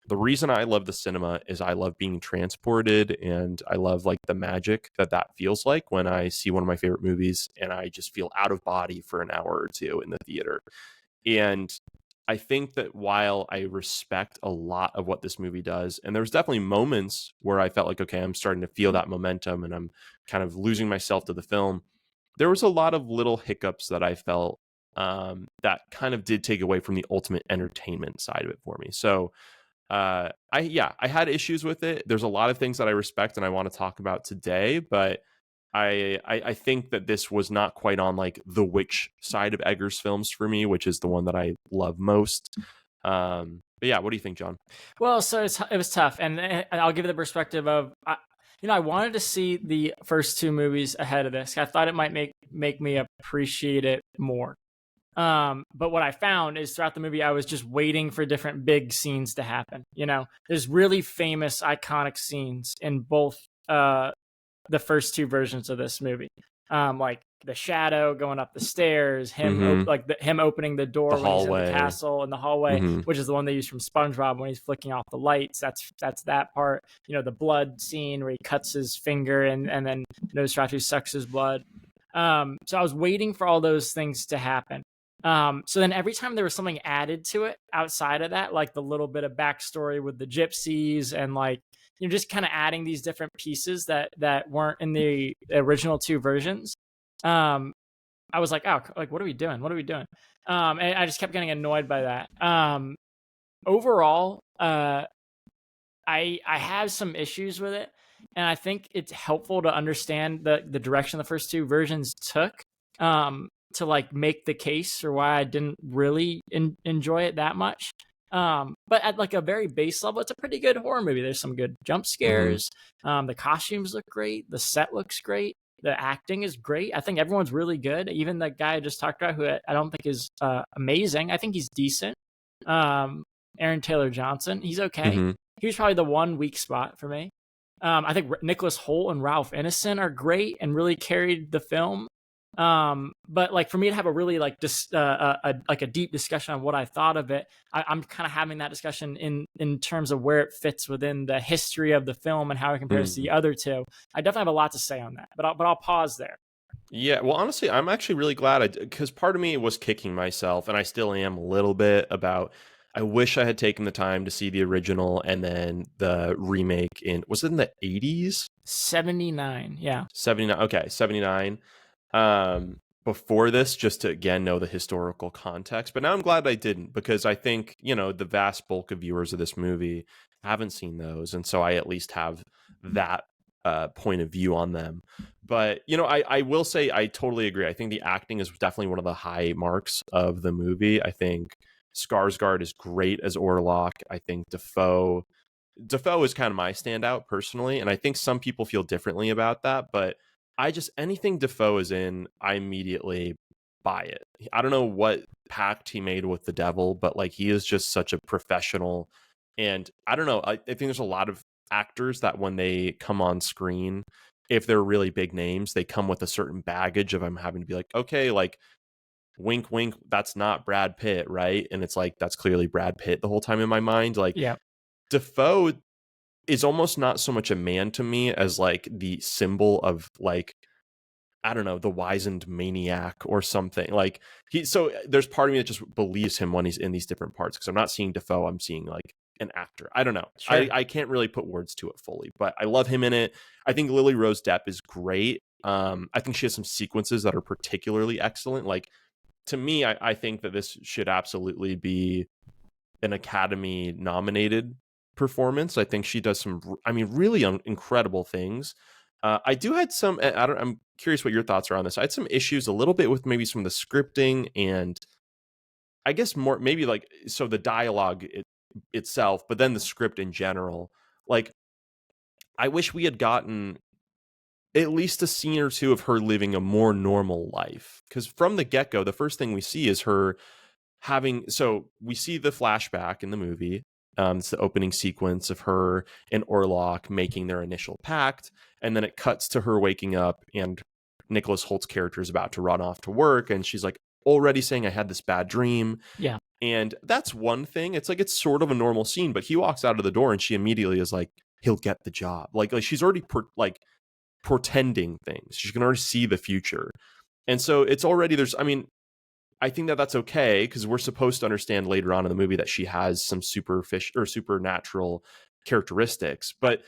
the reason I love the cinema is I love being transported, and I love like the magic that feels like when I see one of my favorite movies and I just feel out of body for an hour or two in the theater. And I think that while I respect a lot of what this movie does, and there's definitely moments where I felt like, okay, I'm starting to feel that momentum and I'm kind of losing myself to the film, there was a lot of little hiccups that I felt that kind of did take away from the ultimate entertainment side of it for me. So I had issues with it. There's a lot of things that I respect and I want to talk about today, but I think that this was not quite on like the Witch side of Eggers' films for me, which is the one that I love most. But yeah, what do you think, John? Well, so it was tough, and I'll give you the perspective of I wanted to see the first 2 movies ahead of this. I thought it might make me appreciate it more. But what I found is throughout the movie, I was just waiting for different big scenes to happen. There's really famous, iconic scenes in both the first 2 versions of this movie. Like the shadow going up the stairs, him him opening the door when he's in the castle in the hallway, which is the one they use from SpongeBob when he's flicking off the lights. That's that part. The blood scene where he cuts his finger and then Nosferatu sucks his blood. So I was waiting for all those things to happen. So then every time there was something added to it outside of that, like the little bit of backstory with the gypsies and like you're just kind of adding these different pieces that weren't in the original 2 versions. I was like, oh, like, what are we doing? What are we doing? And I just kept getting annoyed by that. Overall, I have some issues with it, and I think it's helpful to understand the direction the first 2 versions took, to like make the case for why I didn't really enjoy it that much. But at like a very base level, it's a pretty good horror movie. There's some good jump scares. The costumes look great. The set looks great. The acting is great. I think everyone's really good. Even the guy I just talked about, who I don't think is amazing. I think he's decent. Aaron Taylor Johnson, he's okay. He was probably the one weak spot for me. I think Nicholas Hoult and Ralph Ineson are great and really carried the film. But like for me to have a really like a deep discussion on what I thought of it, I'm kind of having that discussion in terms of where it fits within the history of the film and how it compares to the other 2. I definitely have a lot to say on that, but I'll pause there. Yeah, well, honestly, I'm actually really glad because part of me was kicking myself, and I still am a little bit about. I wish I had taken the time to see the original and then the remake was it in the 80s? 79, yeah. 79. Okay, 79. Before this, just to again know the historical context. But now I'm glad I didn't, because I think, the vast bulk of viewers of this movie haven't seen those, and so I at least have that point of view on them. But I will say I totally agree. I think the acting is definitely one of the high marks of the movie. I think Skarsgård is great as Orlok. I think Defoe is kind of my standout personally, and I think some people feel differently about that, but anything Defoe is in, I immediately buy it. I don't know what pact he made with the devil, but like he is just such a professional. And I don't know, I think there's a lot of actors that when they come on screen, if they're really big names, they come with a certain baggage of I'm having to be like, okay, like wink, wink, that's not Brad Pitt, right? And it's like, that's clearly Brad Pitt the whole time in my mind. Like, yeah. Defoe is almost not so much a man to me as like the symbol of like, I don't know, the wizened maniac or something. Like so there's part of me that just believes him when he's in these different parts, because I'm not seeing Defoe, I'm seeing like an actor. I don't know. Sure. I can't really put words to it fully, but I love him in it. I think Lily Rose Depp is great. I think she has some sequences that are particularly excellent. Like, to me, I think that this should absolutely be an Academy nominated performance. I think she does some, really incredible things. I do had some, I'm curious what your thoughts are on this. I had some issues a little bit with maybe some of the scripting, and I guess more maybe like, so the dialogue itself, but then the script in general. Like, I wish we had gotten at least a scene or two of her living a more normal life, because from the get-go, the first thing we see is her we see the flashback in the movie. It's the opening sequence of her and Orlok making their initial pact, and then it cuts to her waking up, and Nicholas Holt's character is about to run off to work, and she's like already saying, I had this bad dream. Yeah. And that's one thing. It's like, it's sort of a normal scene, but he walks out of the door and she immediately is like, he'll get the job. Like she's already portending things. She can already see the future. And so it's already, I think that that's okay, because we're supposed to understand later on in the movie that she has some supernatural characteristics. But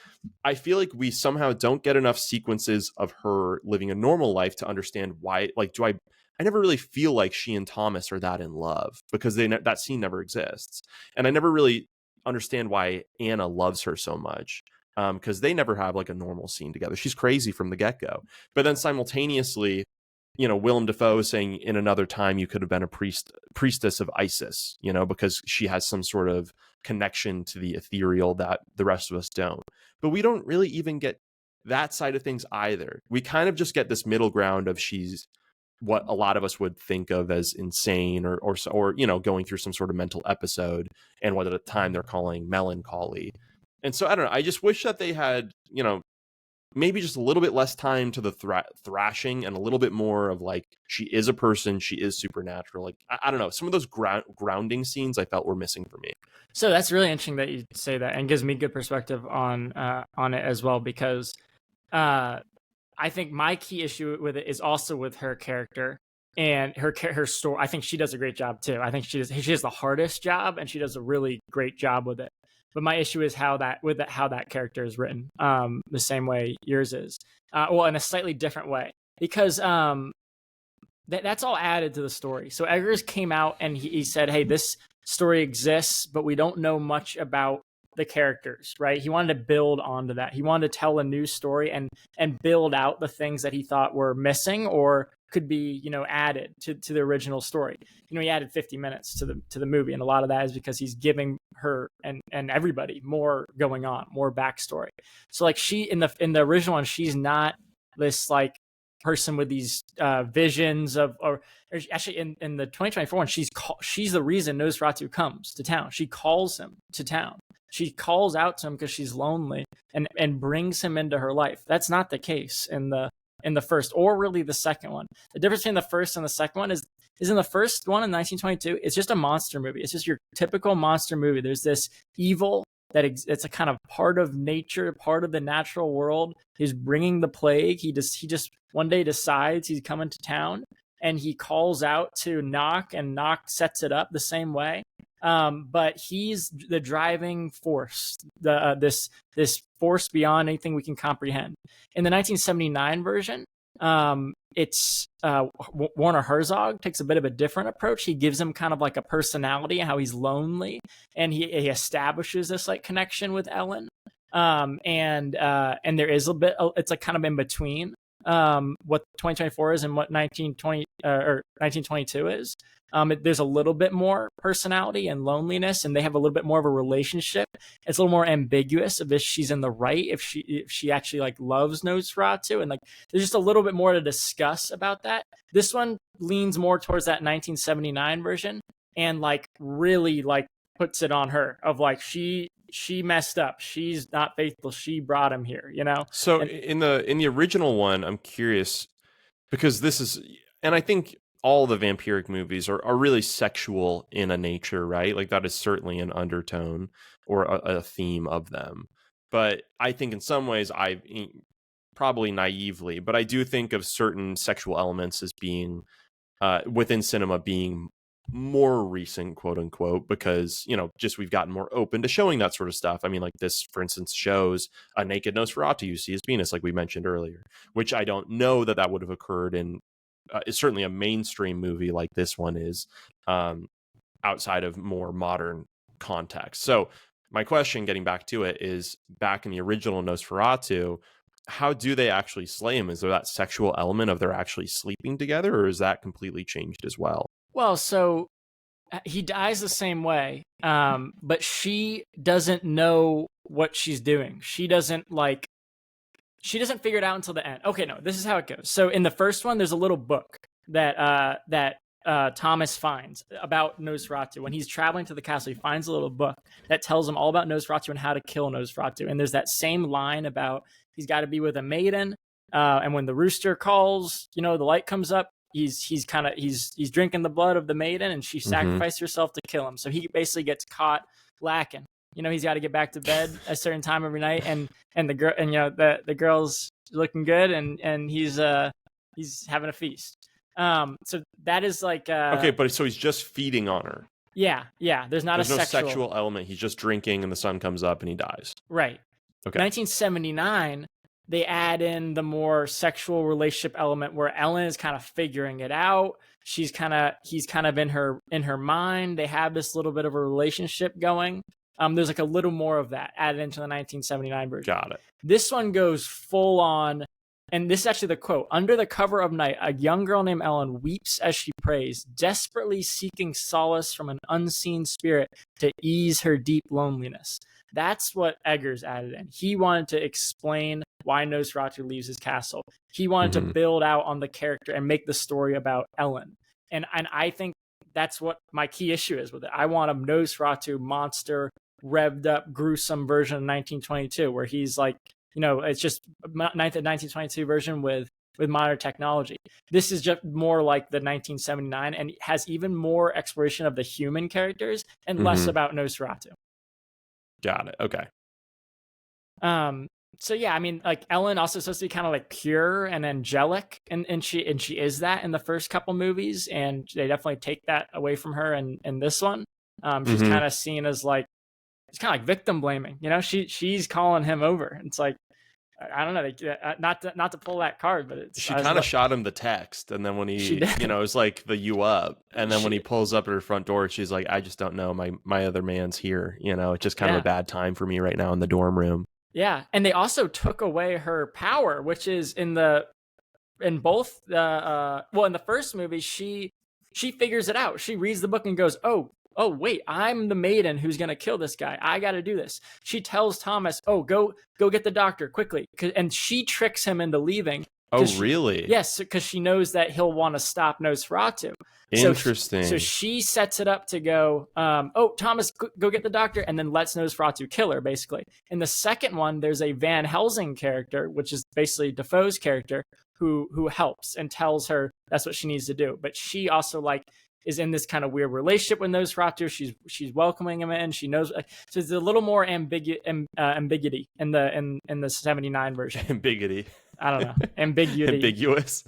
I feel like we somehow don't get enough sequences of her living a normal life to understand why. Like, I never really feel like she and Thomas are that in love, because that scene never exists. And I never really understand why Anna loves her so much, because they never have like a normal scene together. She's crazy from the get-go. But then simultaneously, Willem Dafoe is saying in another time you could have been a priestess of Isis, because she has some sort of connection to the ethereal that the rest of us don't. But we don't really even get that side of things either. We kind of just get this middle ground of she's what a lot of us would think of as insane or going through some sort of mental episode, and what at the time they're calling melancholy. And so I don't know. I just wish that they had, maybe just a little bit less time to the thrashing, and a little bit more of like, she is a person, she is supernatural. Like, I don't know, some of those grounding scenes I felt were missing for me. So that's really interesting that you say that, and gives me good perspective on it as well, because I think my key issue with it is also with her character and her story. I think she does a great job too. I think she has the hardest job, and she does a really great job with it. But my issue is how that character is written, the same way yours is, well, in a slightly different way, because that's all added to the story. So Eggers came out and he said, hey, this story exists, but we don't know much about the characters, right? He wanted to build onto that. He wanted to tell a new story and build out the things that he thought were missing or could be, added to the original story. He added 50 minutes to the movie, and a lot of that is because he's giving her and everybody more going on, more backstory. So like she in the original one, she's not this like person with these visions of, or actually in the 2024 one, she's the reason Nosferatu comes to town. She calls him to town. She calls out to him because she's lonely and brings him into her life. That's not the case in the first or really the second one. The difference between the first and the second one is in the first one in 1922, it's just a monster movie. It's just your typical monster movie. There's this evil it's a kind of part of nature, part of the natural world. He's bringing the plague. He just one day decides he's coming to town, and he calls out to Knock, and Knock sets it up the same way. But he's the driving force, this force beyond anything we can comprehend. In the 1979 version, it's Werner Herzog takes a bit of a different approach. He gives him kind of like a personality, how he's lonely, and he establishes this like connection with Ellen. And there is a bit, it's like kind of in between what 2024 is and what 1920 or 1922 is. There's a little bit more personality and loneliness, and they have a little bit more of a relationship. It's a little more ambiguous of if she's in the right, if she actually like loves Nosferatu, and like there's just a little bit more to discuss about that. This one leans more towards that 1979 version, and like really like puts it on her of like she messed up, she's not faithful, she brought him here, So in the original one, I'm curious because this is, and I think all the vampiric movies are really sexual in a nature, right? Like that is certainly an undertone or a theme of them. But I think in some ways, probably naively, but I do think of certain sexual elements as being within cinema being more recent, quote unquote, because just we've gotten more open to showing that sort of stuff. I mean, like this, for instance, shows a naked Nosferatu. You see his penis, like we mentioned earlier, which I don't know that would have occurred in. It's certainly a mainstream movie like this one is, outside of more modern context. So my question, getting back to it, is back in the original Nosferatu, how do they actually slay him? Is there that sexual element of they're actually sleeping together, or is that completely changed as well? Well, so he dies the same way, but she doesn't know what she's doing. She doesn't figure it out until the end. Okay, no, this is how it goes. So in the first one, there's a little book that Thomas finds about Nosferatu. When he's traveling to the castle, he finds a little book that tells him all about Nosferatu and how to kill Nosferatu. And there's that same line about he's got to be with a maiden, and when the rooster calls, the light comes up. He's drinking the blood of the maiden, and she sacrificed herself to kill him. So he basically gets caught lacking. He's got to get back to bed a certain time every night, and the girl, and the girl's looking good, and he's having a feast. So that is like okay, but so he's just feeding on her. Yeah. There's no sexual element. He's just drinking, and the sun comes up, and he dies. Right. Okay. 1979. They add in the more sexual relationship element where Ellen is kind of figuring it out. He's kind of in her mind. They have this little bit of a relationship going. There's like a little more of that added into the 1979 version. Got it. This one goes full on, and this is actually the quote. Under the cover of night, a young girl named Ellen weeps as she prays, desperately seeking solace from an unseen spirit to ease her deep loneliness. That's what Eggers added in. He wanted to explain why Nosferatu leaves his castle. He wanted to build out on the character and make the story about Ellen. And I think that's what my key issue is with it. I want a Nosferatu monster, revved up, gruesome version of 1922, where he's like, it's just the 1922 version with modern technology. This is just more like the 1979 and has even more exploration of the human characters and less about Nosferatu. Got it. Okay. So yeah, I mean, like Ellen also supposed to be kind of like pure and angelic, and she is that in the first couple movies, and they definitely take that away from her in this one. She's kind of seen as like it's kind of like victim blaming. You know, she's calling him over. It's like, I don't know, not to pull that card, but she kind of shot him the text, and then when he, you know, it's like the you up, and then when he pulls up at her front door, she's like, I just don't know, my other man's here. You know, it's just kind of a bad time for me right now in the dorm room. Yeah, and they also took away her power, which is in both the in the first movie, she figures it out. She reads the book and goes, oh wait, I'm the maiden who's gonna kill this guy. I got to do this. She tells Thomas, oh, go get the doctor quickly, and she tricks him into leaving. Oh, really? Yes, because she knows that he'll want to stop Nosferatu. Interesting. So she sets it up to go, oh, Thomas, go get the doctor, and then lets Nosferatu kill her, basically. In the second one, there's a Van Helsing character, which is basically Defoe's character, who helps and tells her that's what she needs to do. But she also, like, is in this kind of weird relationship with Nosferatu. She's welcoming him in. She knows. So there's a little more ambiguity in the 79 version. Ambiguity. I don't know. Ambiguity. Ambiguous.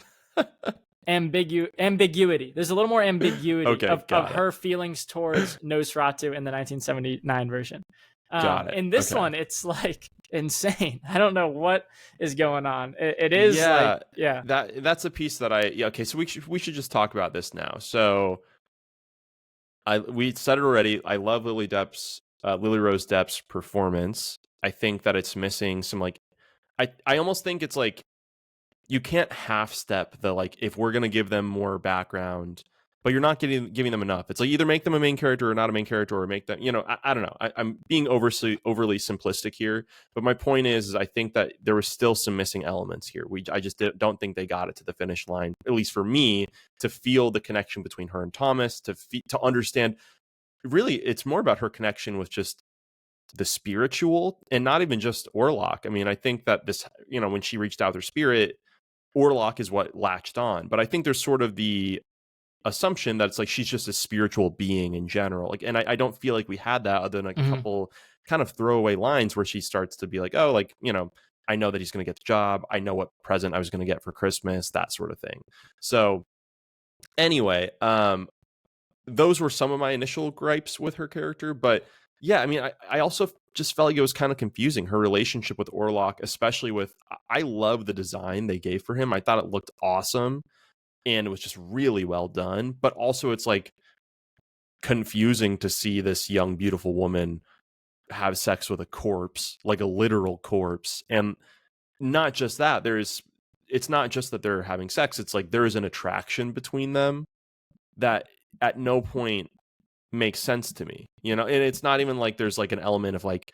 Ambiguity. There's a little more ambiguity of her feelings towards Nosferatu in the 1979 version. Got it. In this one, it's like insane. I don't know what is going on. It is that's a piece that okay, so we should just talk about this now. So we said it already. I love Lily Rose Depp's performance. I think that it's missing some, like, I almost think it's like you can't half step the, like, if we're going to give them more background, but you're not giving them enough. It's like either make them a main character or not a main character, or make them, you know, I don't know. I'm being overly simplistic here, but my point is I think that there was still some missing elements here. I just don't think they got it to the finish line, at least for me, to feel the connection between her and Thomas, to understand. Really, it's more about her connection with just the spiritual, and not even just Orlok. I mean, I think that this, you know, when she reached out with her spirit, Orlok is what latched on. But I think there's sort of the assumption that it's like she's just a spiritual being in general. Like, and I don't feel like we had that, other than like a couple kind of throwaway lines where she starts to be like, oh, like, you know, I know that he's going to get the job. I know what present I was going to get for Christmas, that sort of thing. So anyway, those were some of my initial gripes with her character. But yeah, I mean, I also just felt like it was kind of confusing, her relationship with Orlok, especially with, I love the design they gave for him. I thought it looked awesome, and it was just really well done. But also it's like confusing to see this young, beautiful woman have sex with a corpse, like a literal corpse. And not just that, it's not just that they're having sex. It's like there is an attraction between them that at no point makes sense to me, you know. And it's not even like there's like an element of like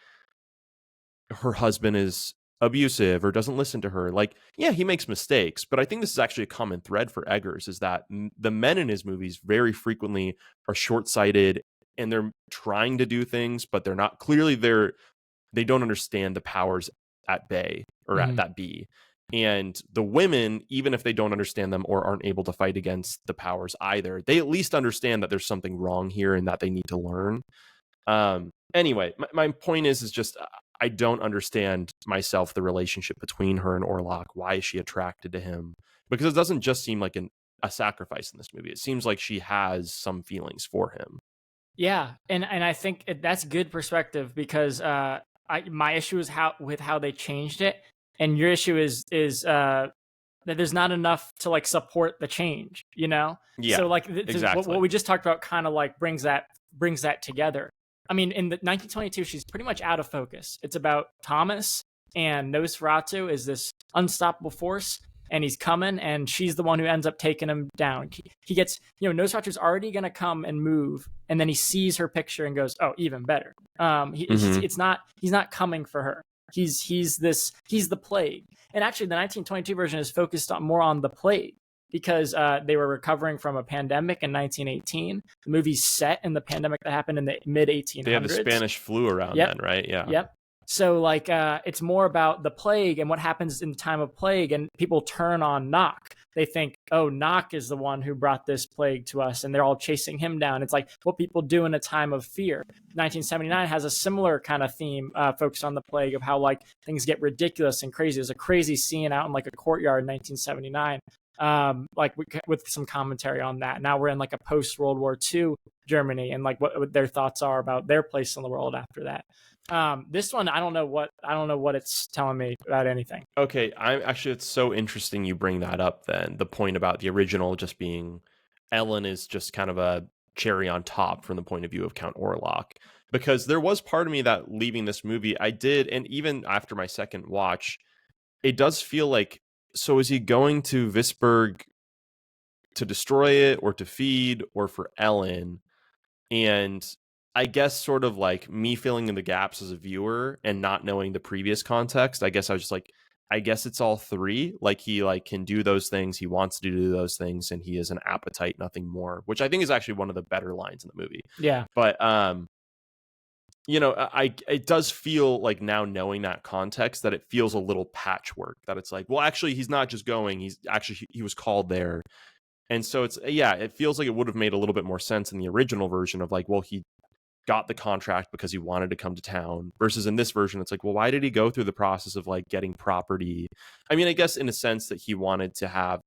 her husband is abusive or doesn't listen to her. Like, yeah, he makes mistakes, but I think this is actually a common thread for Eggers, is that the men in his movies very frequently are short-sighted, and they're trying to do things, but they're not, clearly they don't understand the powers at bay, or at that be. And the women, even if they don't understand them or aren't able to fight against the powers either, they at least understand that there's something wrong here and that they need to learn. Anyway, my point is just I don't understand myself the relationship between her and Orlok. Why is she attracted to him? Because it doesn't just seem like a sacrifice in this movie. It seems like she has some feelings for him. Yeah, and I think that's good perspective, because my issue is how they changed it. And your issue is that there's not enough to like support the change, you know? Yeah. So like exactly. what we just talked about kind of like brings that together. I mean, in the 1922, she's pretty much out of focus. It's about Thomas, and Nosferatu is this unstoppable force, and he's coming, and she's the one who ends up taking him down. He gets, you know, Nosferatu's already going to come and move, and then he sees her picture and goes, oh, even better. He's not coming for her. He's the plague. And actually the 1922 version is focused more on the plague, because they were recovering from a pandemic in 1918. The movie's set in the pandemic that happened in the mid 1800s. They had the Spanish flu around then, right? Yeah. Yep. So like it's more about the plague and what happens in the time of plague, and people turn on Knock. They think, oh, Knock is the one who brought this plague to us, and they're all chasing him down. It's like what people do in a time of fear. 1979 has a similar kind of theme focused on the plague, of how like things get ridiculous and crazy. There's a crazy scene out in like a courtyard in 1979, like with some commentary on that. Now we're in like a post World War II Germany and like what their thoughts are about their place in the world after that. This one, I don't know what it's telling me about anything. Okay, it's so interesting you bring that up then. The point about the original just being Ellen is just kind of a cherry on top from the point of view of Count Orlok. Because there was part of me that leaving this movie, I did, and even after my second watch, it does feel like, so is he going to Visburg to destroy it or to feed or for Ellen? And I guess sort of like me filling in the gaps as a viewer and not knowing the previous context, I guess I was just like, I guess it's all three. Like he like can do those things, he wants to do those things, and he has an appetite, nothing more, which I think is actually one of the better lines in the movie. Yeah. But you know, it does feel like now knowing that context that it feels a little patchwork, that it's like, well, actually he's not just going, he was called there. And so it feels like it would have made a little bit more sense in the original version of like, well, he got the contract because he wanted to come to town, versus in this version it's like, well, why did he go through the process of like getting property? I mean, I guess in a sense that he wanted to have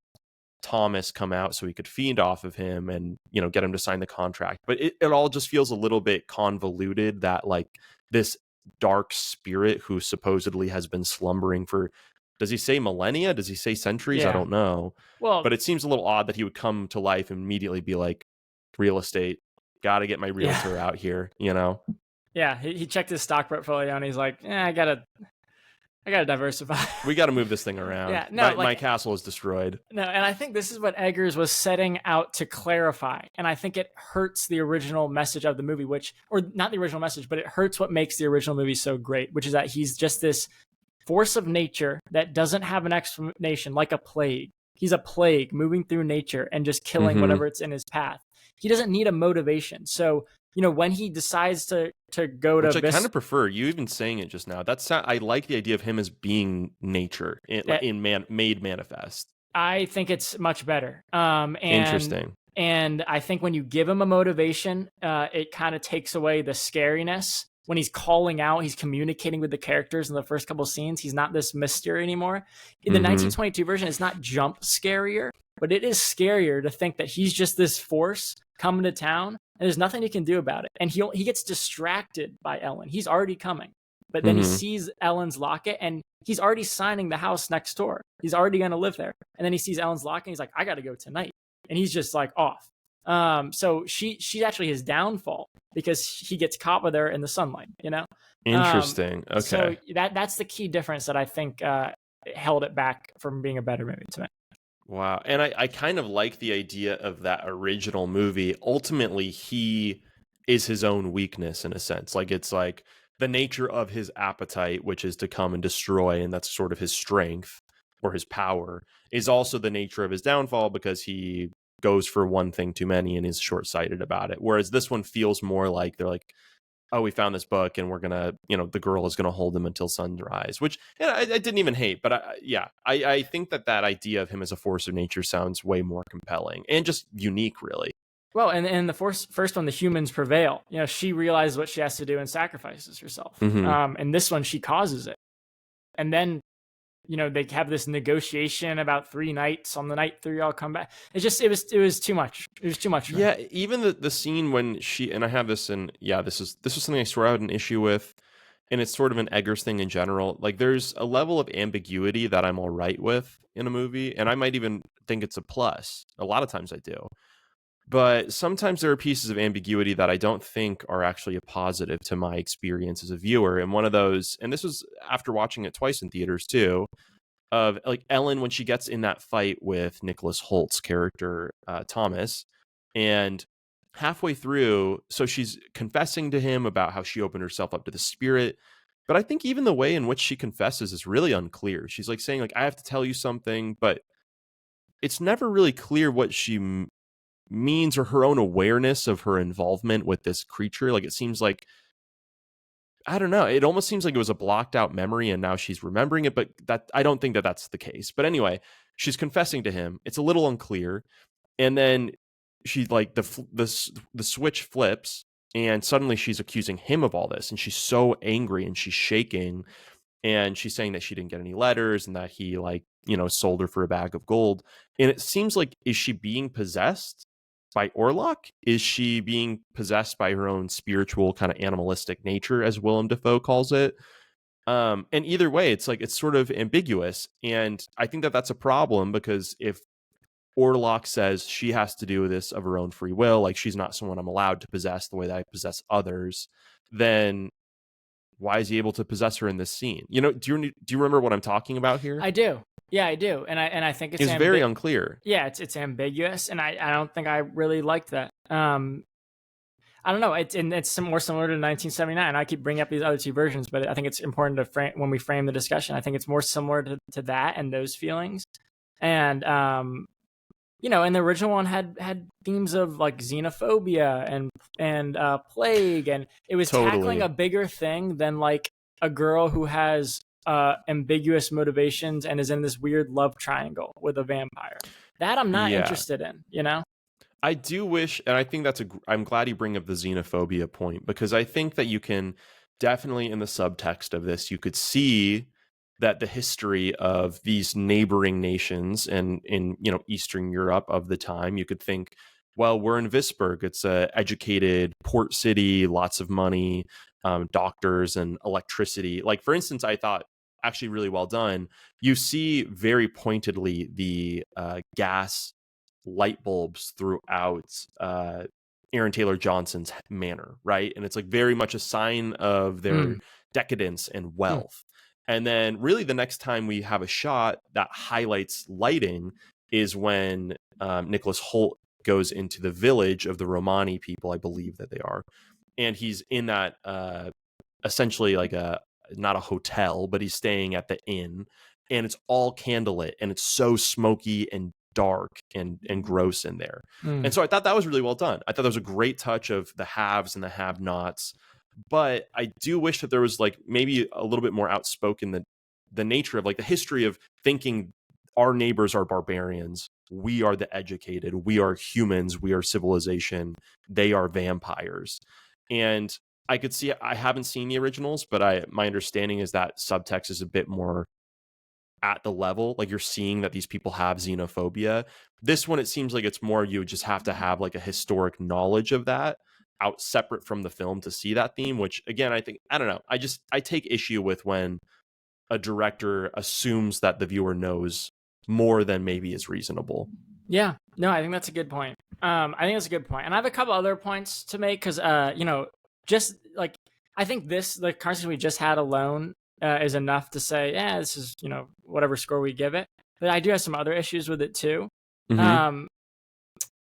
Thomas come out so he could feed off of him and, you know, get him to sign the contract, but it all just feels a little bit convoluted, that like this dark spirit who supposedly has been slumbering for, does he say millennia, does he say centuries? I don't know. Well, but it seems a little odd that he would come to life and immediately be like, real estate, gotta get my realtor out here, you know? Yeah, he checked his stock portfolio and he's like, I gotta diversify. We gotta move this thing around. Yeah, no, my castle is destroyed. No, and I think this is what Eggers was setting out to clarify. And I think it hurts the original message of the movie, or not the original message, but it hurts what makes the original movie so great, which is that he's just this force of nature that doesn't have an explanation, like a plague. He's a plague moving through nature and just killing whatever it's in his path. He doesn't need a motivation. So, you know, when he decides to go to, which I kind of prefer, you even saying it just now. I like the idea of him as being nature made manifest. I think it's much better. Interesting. And I think when you give him a motivation, it kind of takes away the scariness. When he's calling out, he's communicating with the characters in the first couple of scenes. He's not this mystery anymore. In the 1922 version, it's not jump scarier, but it is scarier to think that he's just this force coming to town and there's nothing he can do about it. And he gets distracted by Ellen. He's already coming. But then he sees Ellen's locket and he's already signing the house next door. He's already going to live there. And then he sees Ellen's locket and he's like, I got to go tonight. And he's just like off. So she's actually his downfall because he gets caught with her in the sunlight, you know? Interesting. Okay. So that's the key difference that I think held it back from being a better movie to me. Wow. And I kind of like the idea of that original movie. Ultimately, he is his own weakness in a sense. Like it's like the nature of his appetite, which is to come and destroy, and that's sort of his strength or his power, is also the nature of his downfall because he goes for one thing too many and is short-sighted about it. Whereas this one feels more like they're like, oh, we found this book and we're gonna, you know, the girl is gonna hold him until sunrise, which I didn't even hate, but I think that idea of him as a force of nature sounds way more compelling and just unique, really. Well, and the first one, the humans prevail. You know, she realizes what she has to do and sacrifices herself. And this one, she causes it. And then, you know, they have this negotiation about 3 nights. On the night 3, I'll come back. It was too much. It was too much. Yeah, even the scene when and I have this in, this was something I swear I had an issue with, and it's sort of an Eggers thing in general. Like there's a level of ambiguity that I'm all right with in a movie, and I might even think it's a plus. A lot of times I do. But sometimes there are pieces of ambiguity that I don't think are actually a positive to my experience as a viewer. And one of those, and this was after watching it twice in theaters too, of like Ellen when she gets in that fight with Nicholas Holt's character, Thomas, and halfway through, so she's confessing to him about how she opened herself up to the spirit. But I think even the way in which she confesses is really unclear. She's like saying like, I have to tell you something, but it's never really clear what she means or her own awareness of her involvement with this creature. Like it seems like, I don't know, it almost seems like it was a blocked out memory and now she's remembering it, but that I don't think that that's the case. But anyway, she's confessing to him. It's a little unclear. And then she like the switch flips and suddenly she's accusing him of all this, and she's so angry and she's shaking, and she's saying that she didn't get any letters and that he like, you know, sold her for a bag of gold. And it seems like, is she being possessed? by Orlok? Is she being possessed by her own spiritual kind of animalistic nature, as Willem Dafoe calls it? And either way, it's like it's sort of ambiguous, and I think that that's a problem, because if Orlok says she has to do this of her own free will, like she's not someone I'm allowed to possess the way that I possess others, then why is he able to possess her in this scene? You know, do you remember what I'm talking about here? I do. Yeah, I do. And I think it's very unclear. Yeah, it's ambiguous, and I don't think I really liked that. I don't know. It's more similar to 1979. I keep bringing up these other two versions, but I think it's important to frame when we frame the discussion. I think it's more similar to that and those feelings. And you know, and the original one had themes of like xenophobia and plague, and it was tackling a bigger thing than like a girl who has ambiguous motivations and is in this weird love triangle with a vampire. That I'm not interested in, you know? I do wish, and I think I'm glad you bring up the xenophobia point, because I think that you can definitely, in the subtext of this, you could see that the history of these neighboring nations and in, you know, Eastern Europe of the time, you could think, well, we're in Visburg. It's a educated port city, lots of money, doctors and electricity. Like, for instance, I thought actually really well done. You see very pointedly the gas light bulbs throughout Aaron Taylor Johnson's manor, right? And it's like very much a sign of their decadence and wealth. And then really the next time we have a shot that highlights lighting is when Nicholas Hoult goes into the village of the Romani people, I believe that they are. And he's in that essentially like not a hotel, but he's staying at the inn, and it's all candlelit, and it's so smoky and dark and gross in there. And so I thought that was really well done. I thought that was a great touch of the haves and the have-nots. But I do wish that there was like maybe a little bit more outspoken the nature of like the history of thinking our neighbors are barbarians, we are the educated, we are humans, we are civilization, they are vampires. And I could see, I haven't seen the originals, but my understanding is that subtext is a bit more at the level, like you're seeing that these people have xenophobia. This one, it seems like it's more you just have to have like a historic knowledge of that out separate from the film to see that theme, which again, I think, I don't know, I take issue with when a director assumes that the viewer knows more than maybe is reasonable. Yeah, no, I think that's a good point. I think that's a good point. And I have a couple other points to make, because you know, just like I think the conversation we just had alone is enough to say, yeah, this is, you know, whatever score we give it. But I do have some other issues with it too.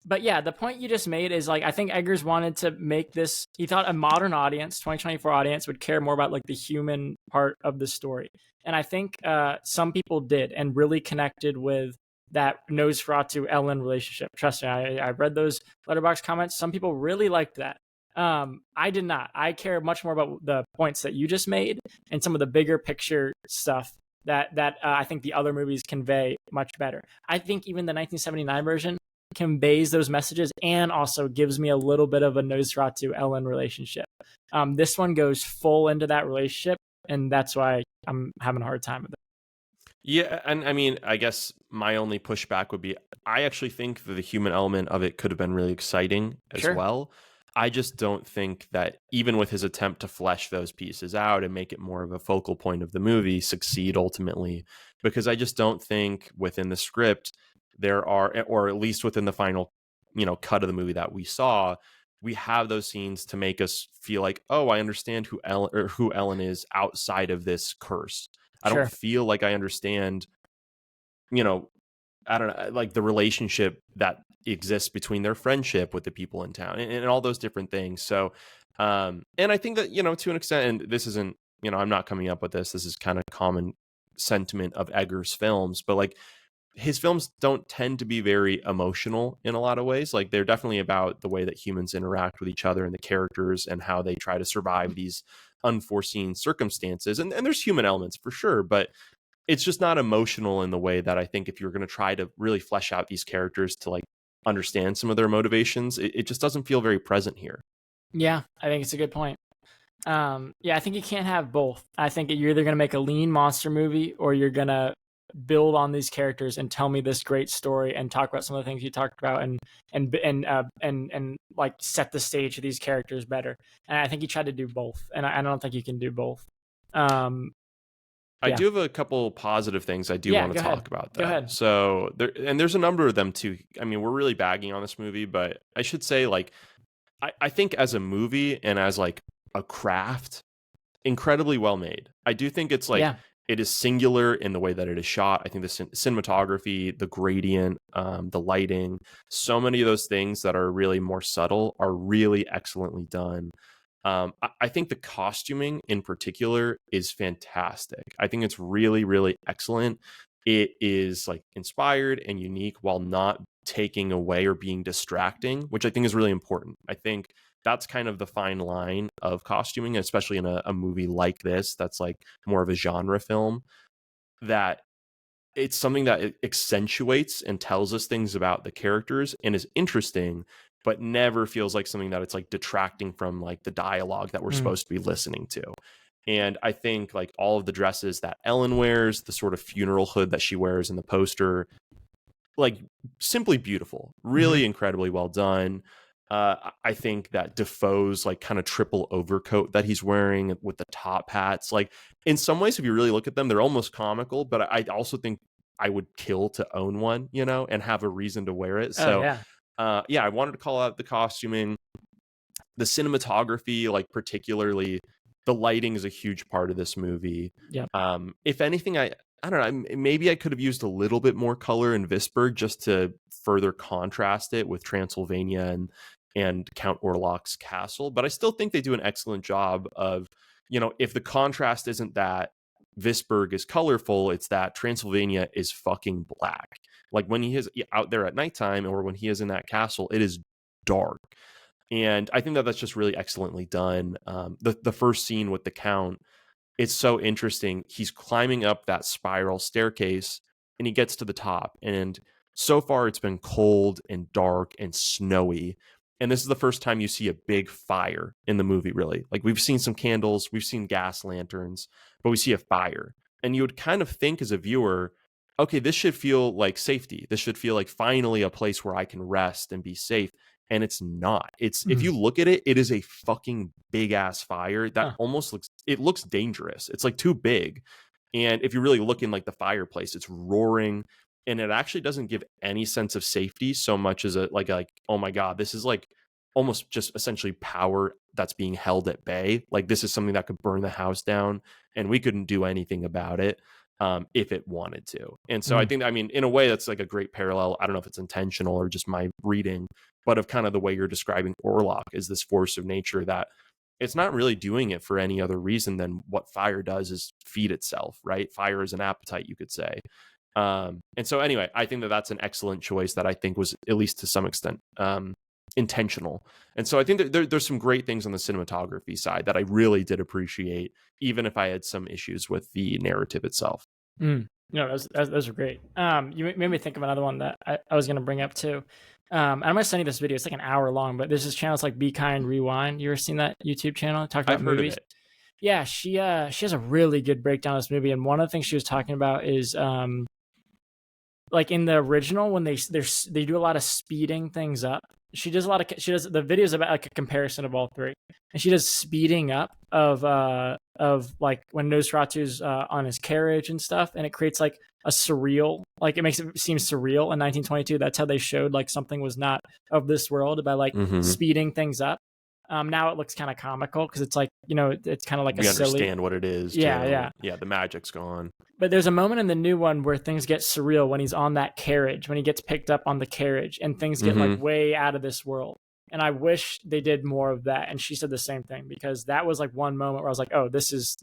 But yeah, the point you just made is like, I think Eggers wanted to make this, he thought a modern audience, 2024 audience, would care more about like the human part of the story. And I think some people did and really connected with that Nosferatu Ellen relationship. Trust me, I read those Letterboxd comments. Some people really liked that. I did not. I care much more about the points that you just made and some of the bigger picture stuff that I think the other movies convey much better. I think even the 1979 version conveys those messages and also gives me a little bit of a Nosferatu Ellen relationship. This one goes full into that relationship, and that's why I'm having a hard time with it. Yeah, and I mean, I guess my only pushback would be I actually think that the human element of it could have been really exciting as well. I just don't think that even with his attempt to flesh those pieces out and make it more of a focal point of the movie succeed ultimately, because I just don't think within the script there are, or at least within the final, you know, cut of the movie that we saw, we have those scenes to make us feel like, oh, I understand who Ellen is outside of this curse. I don't feel like I understand, you know, I don't know, like the relationship that exists between their friendship with the people in town and all those different things. So, and I think that, you know, to an extent, and this isn't, you know, I'm not coming up with this is kind of common sentiment of Eggers' films, but like his films don't tend to be very emotional in a lot of ways. Like they're definitely about the way that humans interact with each other and the characters and how they try to survive these unforeseen circumstances. And there's human elements for sure, but it's just not emotional in the way that I think if you're going to try to really flesh out these characters to like understand some of their motivations, it just doesn't feel very present here. Yeah, I think it's a good point. Yeah, I think you can't have both. I think you're either going to make a lean monster movie or you're going to build on these characters and tell me this great story and talk about some of the things you talked about and like set the stage for these characters better. And I think he tried to do both, and I don't think you can do both. I do have a couple positive things I do want to talk about that. Go ahead. So there's a number of them too. I mean, we're really bagging on this movie, but I should say, like, I think as a movie and as like a craft, incredibly well made. I do think it's like it is singular in the way that it is shot. I think the cinematography, the gradient, the lighting, so many of those things that are really more subtle are really excellently done. I think the costuming in particular is fantastic. I think it's really, really excellent. It is like inspired and unique while not taking away or being distracting, which I think is really important. I think that's kind of the fine line of costuming, especially in a movie like this, that's like more of a genre film, that it's something that it accentuates and tells us things about the characters and is interesting, but never feels like something that it's like detracting from like the dialogue that we're supposed to be listening to. And I think like all of the dresses that Ellen wears, the sort of funeral hood that she wears in the poster, like simply beautiful, really incredibly well done. I think that Defoe's like kind of triple overcoat that he's wearing with the top hats, like in some ways, if you really look at them, they're almost comical, but I also think I would kill to own one, you know, and have a reason to wear it. So I wanted to call out the costuming, the cinematography, like particularly the lighting is a huge part of this movie. If anything, I don't know, maybe I could have used a little bit more color in Visburg just to further contrast it with Transylvania and Count Orlok's castle. But I still think they do an excellent job of, you know, if the contrast isn't that Visburg is colorful, it's that Transylvania is fucking black. Like when he is out there at nighttime or when he is in that castle, it is dark. And I think that that's just really excellently done. The first scene with the Count, it's so interesting. He's climbing up that spiral staircase and he gets to the top. And so far it's been cold and dark and snowy. And this is the first time you see a big fire in the movie, really. Like we've seen some candles, we've seen gas lanterns, but we see a fire. And you would kind of think as a viewer, okay, this should feel like safety. This should feel like finally a place where I can rest and be safe. And it's not. It's if you look at it, it is a fucking big ass fire that almost looks dangerous. It's like too big. And if you really look in like the fireplace, it's roaring. And it actually doesn't give any sense of safety so much as like oh my god, this is like almost just essentially power that's being held at bay. Like this is something that could burn the house down and we couldn't do anything about it if it wanted to. And so I think, I mean, in a way that's like a great parallel. I don't know if it's intentional or just my reading, but of kind of the way you're describing Orlok is this force of nature that it's not really doing it for any other reason than what fire does is feed itself, right? Fire is an appetite, you could say. And so anyway, I think that that's an excellent choice that I think was, at least to some extent, intentional. And so I think that there's some great things on the cinematography side that I really did appreciate, even if I had some issues with the narrative itself. No, those are great. You made me think of another one that I was going to bring up too. I'm going to send you this video. It's like an hour long, but there's this channel. It's like Be Kind Rewind. You ever seen that YouTube channel? Talking about movies. Heard of it. Yeah, she has a really good breakdown of this movie. And one of the things she was talking about is like in the original, when they do a lot of speeding things up. She does the videos about like a comparison of all three, and she does speeding up of like when Nosferatu's on his carriage and stuff, and it creates like a surreal, like it makes it seem surreal in 1922. That's how they showed like something was not of this world by like speeding things up. Now it looks kind of comical because it's like, you know, it's kind of like we understand what it is. Yeah. The magic's gone. But there's a moment in the new one where things get surreal when he's on that carriage, when he gets picked up on the carriage, and things get like way out of this world. And I wish they did more of that. And she said the same thing, because that was like one moment where I was like, oh, this is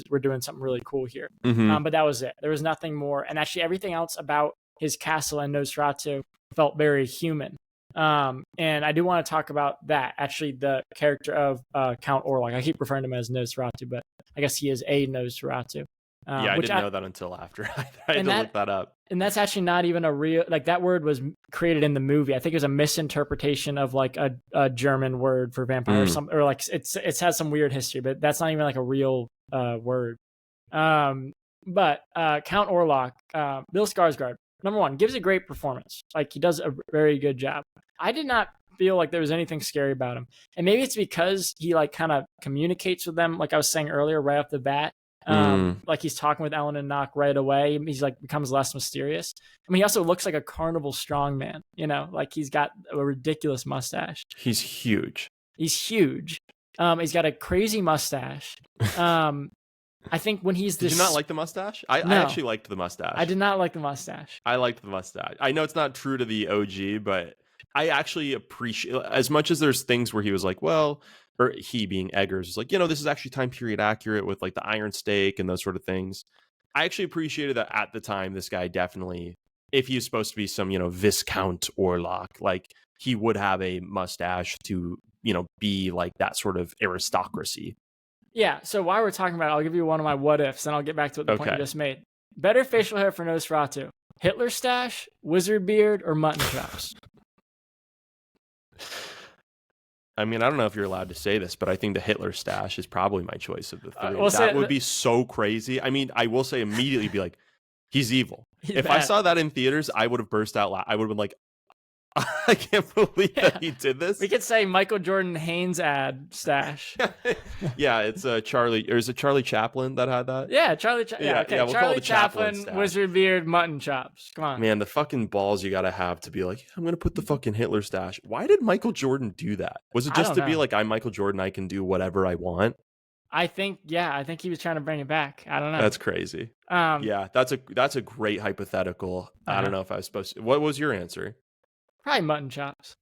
we're doing something really cool here. But that was it. There was nothing more. And actually everything else about his castle and Nosferatu felt very human. And I do want to talk about that. Actually, the character of Count Orlok. I keep referring to him as Nosferatu, but I guess he is a Nosferatu. I didn't know that until after. I had to look that up. And that's actually not even a real, like that word was created in the movie. I think it was a misinterpretation of like a German word for vampire or something, or like it's had some weird history, but that's not even like a real word. But Count Orlok, Bill Skarsgård, number one, gives a great performance. Like, he does a very good job. I did not feel like there was anything scary about him. And maybe it's because he like kind of communicates with them, like I was saying earlier, right off the bat. Like he's talking with Ellen and Knock right away. He's like becomes less mysterious. I mean, he also looks like a carnival strongman, you know, like he's got a ridiculous mustache. He's huge. He's huge. He's got a crazy mustache. I think when he's this... Did you not like the mustache? I actually liked the mustache. I did not like the mustache. I liked the mustache. I know it's not true to the OG, but I actually appreciate, as much as there's things where he was like, well, or he being Eggers was like, you know, this is actually time period accurate with like the Iron Stake and those sort of things. I actually appreciated that at the time, this guy definitely, if he's supposed to be some, you know, Viscount Orlok, like he would have a mustache to, you know, be like that sort of aristocracy. Yeah, so while we're talking about it, I'll give you one of my what ifs, and I'll get back to what the point you just made. Better facial hair for Nosferatu: Hitler stash, wizard beard, or mutton chops? I mean, I don't know if you're allowed to say this, but I think the Hitler stash is probably my choice of the three. Well, that would be so crazy. I mean, I will say immediately be like, he's evil. If I saw that in theaters, I would have burst out loud. I would have been like, I can't believe that he did this. We could say Michael Jordan Haynes ad stash. Yeah, it's Charlie. Or is it Charlie Chaplin that had that? Yeah, Charlie. Okay. We'll Charlie call it Chaplin, wizard beard, mutton chops. Come on, man. The fucking balls you gotta have to be like, I'm gonna put the fucking Hitler stash. Why did Michael Jordan do that? Was it just to be like, I'm Michael Jordan, I can do whatever I want? I think he was trying to bring it back. I don't know. That's crazy. Yeah, that's a great hypothetical. I don't know if I was supposed to. What was your answer? Probably mutton chops.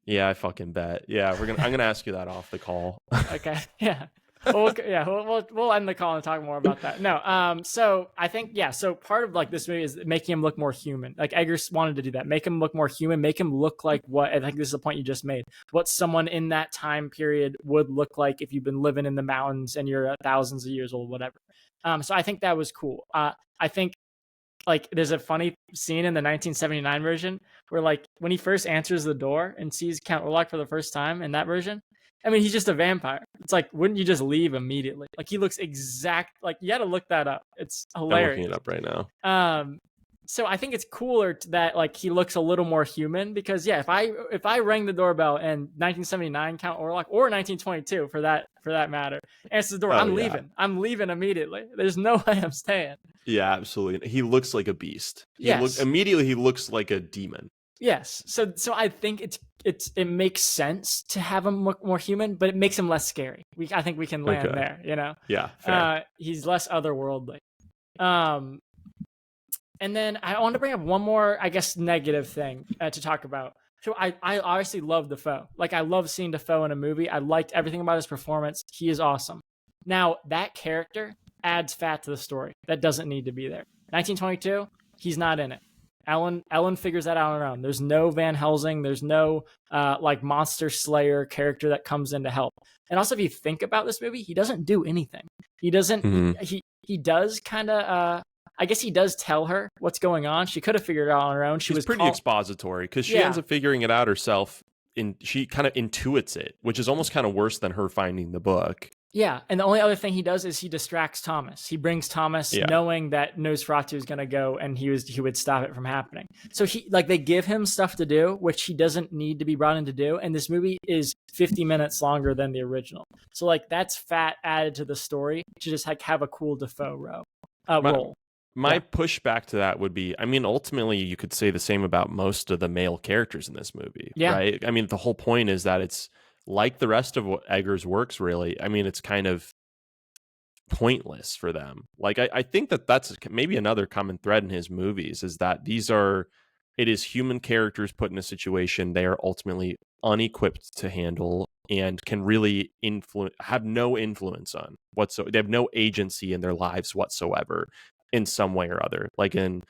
Yeah, I fucking bet. Yeah, I'm gonna ask you that off the call. Okay. Yeah. We'll end the call and talk more about that. No. So I think so part of like this movie is making him look more human. Like Eggers wanted to do that, make him look more human, make him look like what I think this is the point you just made. What someone in that time period would look like if you've been living in the mountains and you're thousands of years old, whatever. So I think that was cool. I think like there's a funny scene in the 1979 version where like when he first answers the door and sees Count Orlok for the first time in that version, I mean, he's just a vampire. It's like, wouldn't you just leave immediately? Like he looks like you got to look that up. It's hilarious. I'm looking it up right now. So I think it's cooler that like he looks a little more human because if I rang the doorbell in 1979 Count Orlok or 1922 for that matter, answers the door, I'm leaving. I'm leaving immediately. There's no way I'm staying. Yeah, absolutely. He looks like a beast. Yes. Immediately he looks like a demon. Yes. So I think it makes sense to have him look more human, but it makes him less scary. I think we can land there, you know? Yeah. Fair. He's less otherworldly. And then I want to bring up one more, I guess, negative thing to talk about. So I obviously love Dafoe. Like, I love seeing Dafoe in a movie. I liked everything about his performance. He is awesome. Now, that character adds fat to the story. That doesn't need to be there. 1922, he's not in it. Ellen figures that out on her own. There's no Van Helsing. There's no like monster slayer character that comes in to help. And also, if you think about this movie, he doesn't do anything. He doesn't. Mm-hmm. He does kind of. I guess he does tell her what's going on. She could have figured it out on her own. She was pretty expository because she ends up figuring it out herself. She kind of intuits it, which is almost kind of worse than her finding the book. Yeah, and the only other thing he does is he distracts Thomas. He brings Thomas knowing that Nosferatu is going to go and he would stop it from happening. So they give him stuff to do, which he doesn't need to be brought in to do. And this movie is 50 minutes longer than the original. So like that's fat added to the story to just like have a cool Dafoe role. My pushback to that would be, I mean, ultimately you could say the same about most of the male characters in this movie, right? I mean, the whole point is that it's like the rest of what Eggers' works, really. I mean, it's kind of pointless for them. Like, I think that's maybe another common thread in his movies is that it is human characters put in a situation they are ultimately unequipped to handle and can really have no influence on whatsoever. They have no agency in their lives whatsoever in some way or other. Like in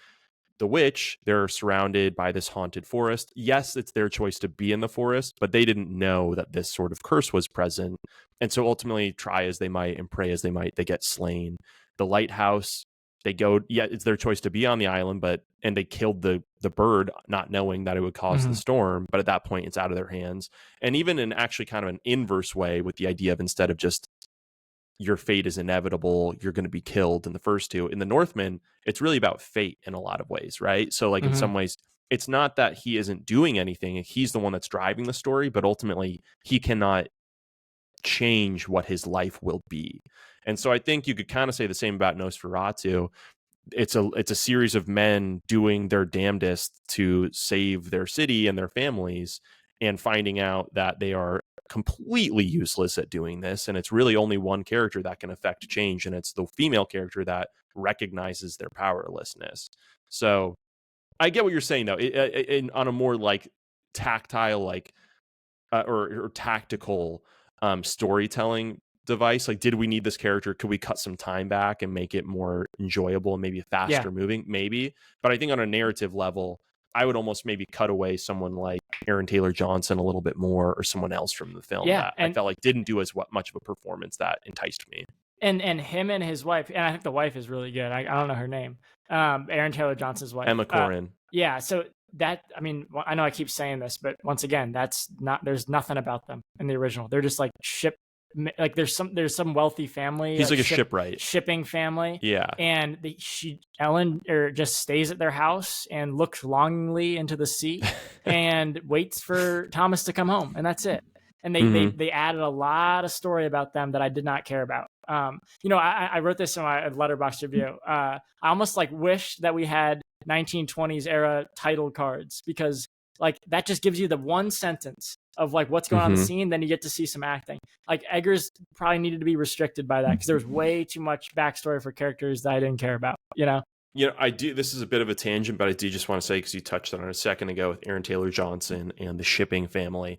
The Witch, they're surrounded by this haunted forest. Yes, it's their choice to be in the forest, but they didn't know that this sort of curse was present. And so ultimately, try as they might and pray as they might, they get slain. The lighthouse, they go, it's their choice to be on the island, and they killed the bird, not knowing that it would cause the storm. But at that point, it's out of their hands. And even in actually kind of an inverse way with the idea of instead of just your fate is inevitable, you're going to be killed in the first two. In the Northman, it's really about fate in a lot of ways, right? So like in some ways, it's not that he isn't doing anything, he's the one that's driving the story, but ultimately he cannot change what his life will be. And so I think you could kind of say the same about Nosferatu. It's a series of men doing their damnedest to save their city and their families, and finding out that they are completely useless at doing this, and it's really only one character that can affect change, and it's the female character that recognizes their powerlessness. So I get what you're saying, though. On a more like tactile, like or tactical storytelling device, like, did we need this character? Could we cut some time back and make it more enjoyable and maybe faster moving? Maybe. But I think on a narrative level, I would almost maybe cut away someone like Aaron Taylor Johnson a little bit more, or someone else from the film that I felt like didn't do as much of a performance that enticed me. And him and his wife, and I think the wife is really good. I don't know her name. Aaron Taylor Johnson's wife, Emma Corrin. Yeah, so that, I mean, I know I keep saying this, but once again, there's nothing about them in the original. They're just like like there's some wealthy family. He's like a shipwright, shipping family. Yeah, and Ellen just stays at their house and looks longingly into the sea and waits for Thomas to come home, and that's it. And they added a lot of story about them that I did not care about. I wrote this in my Letterboxd review. I almost like wish that we had 1920s era title cards, because like that just gives you the one sentence of like what's going on in the scene, then you get to see some acting. Like Eggers probably needed to be restricted by that, because there was way too much backstory for characters that I didn't care about, I do. This is a bit of a tangent, but I do just want to say, because you touched on it a second ago with Aaron Taylor Johnson and the shipping family,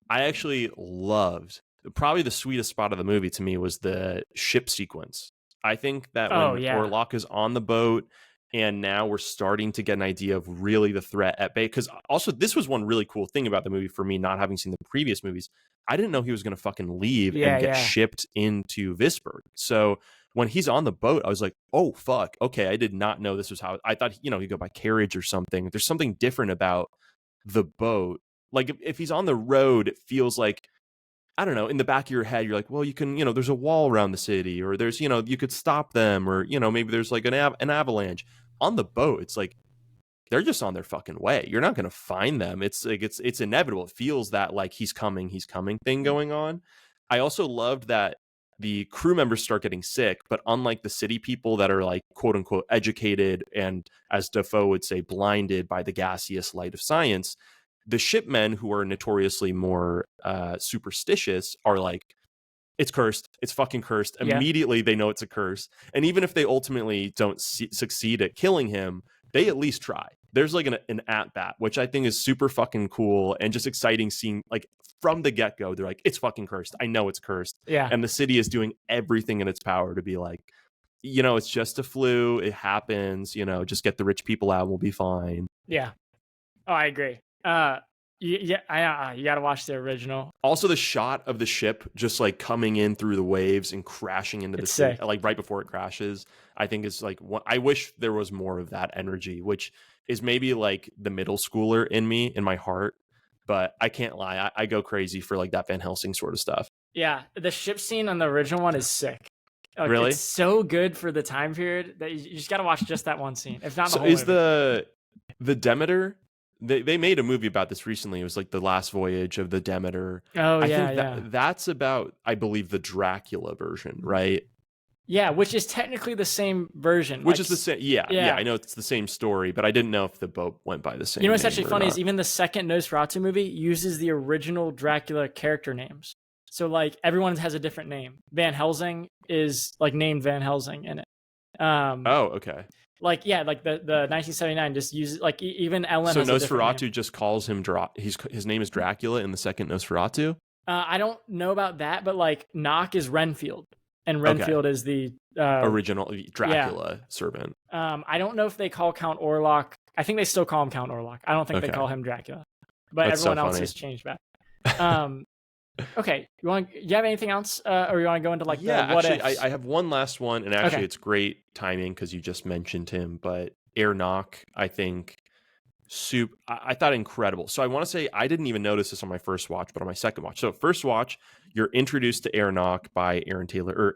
I actually loved, probably the sweetest spot of the movie to me was the ship sequence. I think that when Orlok is on the boat, and now we're starting to get an idea of really the threat at bay. Because also, this was one really cool thing about the movie for me, not having seen the previous movies. I didn't know he was going to fucking leave and get shipped into Visburg. So when he's on the boat, I was like, oh, fuck. Okay, I did not know this was how... I thought, he'd go by carriage or something. There's something different about the boat. Like, if he's on the road, it feels like, I don't know, in the back of your head, you're like, well, you can, there's a wall around the city, or there's, you could stop them, or, maybe there's like an avalanche. On the boat, it's like, they're just on their fucking way. You're not going to find them. It's like, it's inevitable. It feels that like he's coming thing going on. I also loved that the crew members start getting sick, but unlike the city people that are like, quote unquote, educated and, as Defoe would say, blinded by the gaseous light of science, the shipmen, who are notoriously more superstitious, are like, it's cursed. It's fucking cursed. Immediately, they know it's a curse. And even if they ultimately don't succeed at killing him, they at least try. There's like an at-bat, which I think is super fucking cool and just exciting seeing, like, from the get-go, they're like, it's fucking cursed. I know it's cursed. Yeah. And the city is doing everything in its power to be like, it's just a flu. It happens. Just get the rich people out and we'll be fine. Yeah. Oh, I agree. You gotta watch the original. Also, the shot of the ship just like coming in through the waves and crashing into the sea, like right before it crashes, I think is like what I wish there was more of that energy, which is maybe like the middle schooler in me, in my heart. But I can't lie, I go crazy for like that Van Helsing sort of stuff. Yeah, the ship scene on the original one is sick. Like, really, it's so good for the time period that you just gotta watch just that one scene. If not, the whole is movie. the Demeter. They made a movie about this recently. It was like The Last Voyage of the Demeter. Oh, I think that's about, I believe, the Dracula version, right? Yeah, which is technically the same version. Which is the same. Yeah, I know it's the same story, but I didn't know if the boat went by the same. What's actually funny is even the second Nosferatu movie uses the original Dracula character names. So like everyone has a different name. Van Helsing is like named Van Helsing in it. Oh, okay. Like the 1979 just uses like even Ellen. So Nosferatu just calls him his name is Dracula in the second Nosferatu. I don't know about that, but like Knock is Renfield, and Renfield is the original Dracula servant. I don't know if they call Count Orlok. I think they still call him Count Orlok. I don't think they call him Dracula, but That's everyone so else has changed back. Okay, you have anything else, or you want to go into like the what actually, ifs? I have one last one, and actually, it's great timing because you just mentioned him. But Ernok, I think, I thought incredible. So I want to say I didn't even notice this on my first watch, but on my second watch. So first watch, you're introduced to Airknock by Aaron Taylor,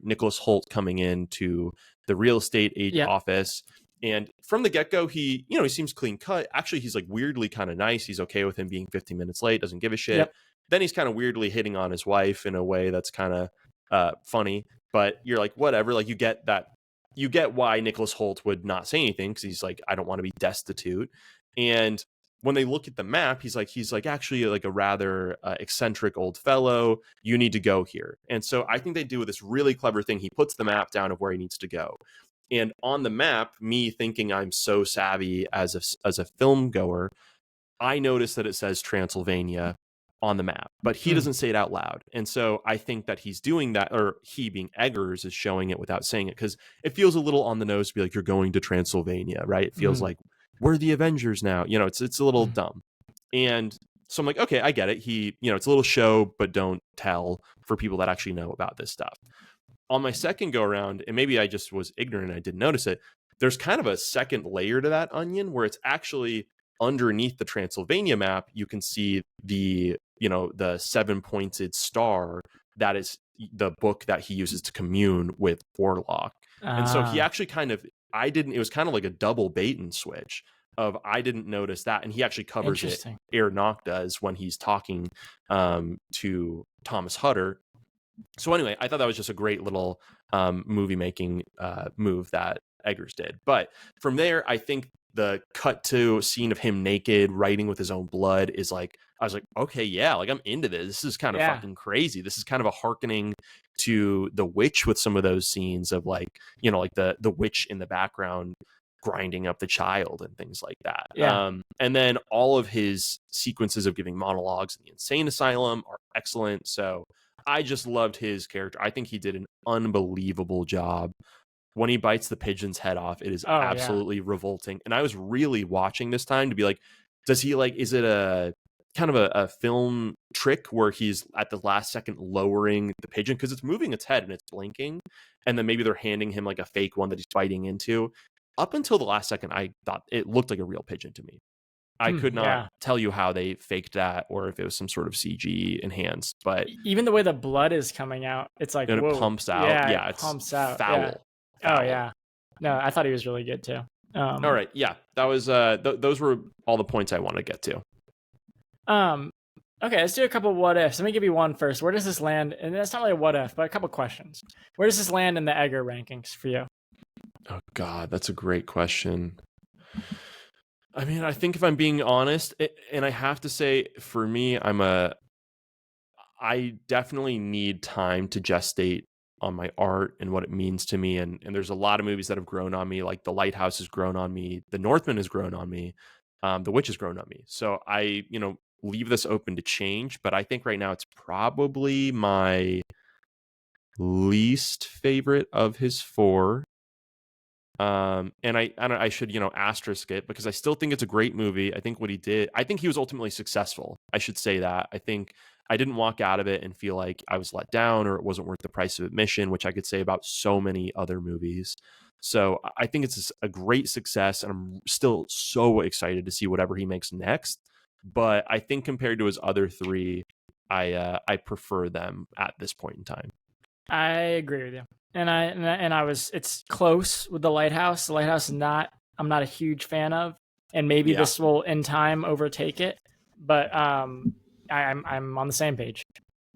Nicholas Hoult coming in to the real estate office. And from the get-go, he seems clean cut. Actually, he's like weirdly kind of nice. He's okay with him being 15 minutes late, doesn't give a shit. Yep. Then he's kind of weirdly hitting on his wife in a way that's kind of funny. But you're like, whatever. Like, you get why Nicholas Hoult would not say anything, because he's like, I don't want to be destitute. And when they look at the map, he's like actually like a rather eccentric old fellow. You need to go here. And so I think they do this really clever thing. He puts the map down of where he needs to go. And on the map, me thinking I'm so savvy as a film goer, I notice that it says Transylvania on the map, but he doesn't say it out loud. And so I think that he's doing that, or he being Eggers is showing it without saying it, because it feels a little on the nose to be like, you're going to Transylvania, right? It feels like we're the Avengers now. It's a little dumb. And so I'm like, okay, I get it. It's a little show, but don't tell for people that actually know about this stuff. On my second go around, and maybe I just was ignorant and I didn't notice it, there's kind of a second layer to that onion where it's actually underneath the Transylvania map. You can see the 7-pointed star that is the book that he uses to commune with Orlok. And so he actually it was kind of like a double bait and switch of, I didn't notice that. And he actually covers it. Airknock does when he's talking to Thomas Hutter. So anyway, I thought that was just a great little movie making move that Eggers did. But from there, I think the cut to scene of him naked writing with his own blood is like, I was like, okay, yeah, like I'm into this. This is kind of fucking crazy. This is kind of a hearkening to The Witch with some of those scenes of like, like the witch in the background grinding up the child and things like that. And then all of his sequences of giving monologues in the insane asylum are excellent. So I just loved his character. I think he did an unbelievable job. When he bites the pigeon's head off, it is absolutely revolting. And I was really watching this time to be like, is it a kind of a film trick where he's at the last second lowering the pigeon? Because it's moving its head and it's blinking. And then maybe they're handing him like a fake one that he's biting into. Up until the last second, I thought it looked like a real pigeon to me. I could not tell you how they faked that or if it was some sort of CG enhanced. But even the way the blood is coming out, it's like, and it pumps out. Yeah, it pumps out. Foul. Yeah. Foul. Oh yeah. No, I thought he was really good too. All right. Yeah, that was those were all the points I wanted to get to. Okay, let's do a couple what ifs. Let me give you one first. Where does this land? And that's not really a what if, but a couple questions. Where does this land in the Egger rankings for you? Oh God, that's a great question. I mean, I think if I'm being honest, and I have to say, for me, I definitely need time to gestate on my art and what it means to me. And there's a lot of movies that have grown on me, like The Lighthouse has grown on me, The Northman has grown on me, The Witch has grown on me. So I, leave this open to change, but I think right now it's probably my least favorite of his four. And I should, asterisk it because I still think it's a great movie. I think what he did, I think he was ultimately successful. I should say that. I think I didn't walk out of it and feel like I was let down or it wasn't worth the price of admission, which I could say about so many other movies. So I think it's a great success and I'm still so excited to see whatever he makes next. But I think compared to his other three, I prefer them at this point in time. I agree with you. It's close with The Lighthouse. The Lighthouse I'm not a huge fan of, and maybe this will in time overtake it. But I'm on the same page.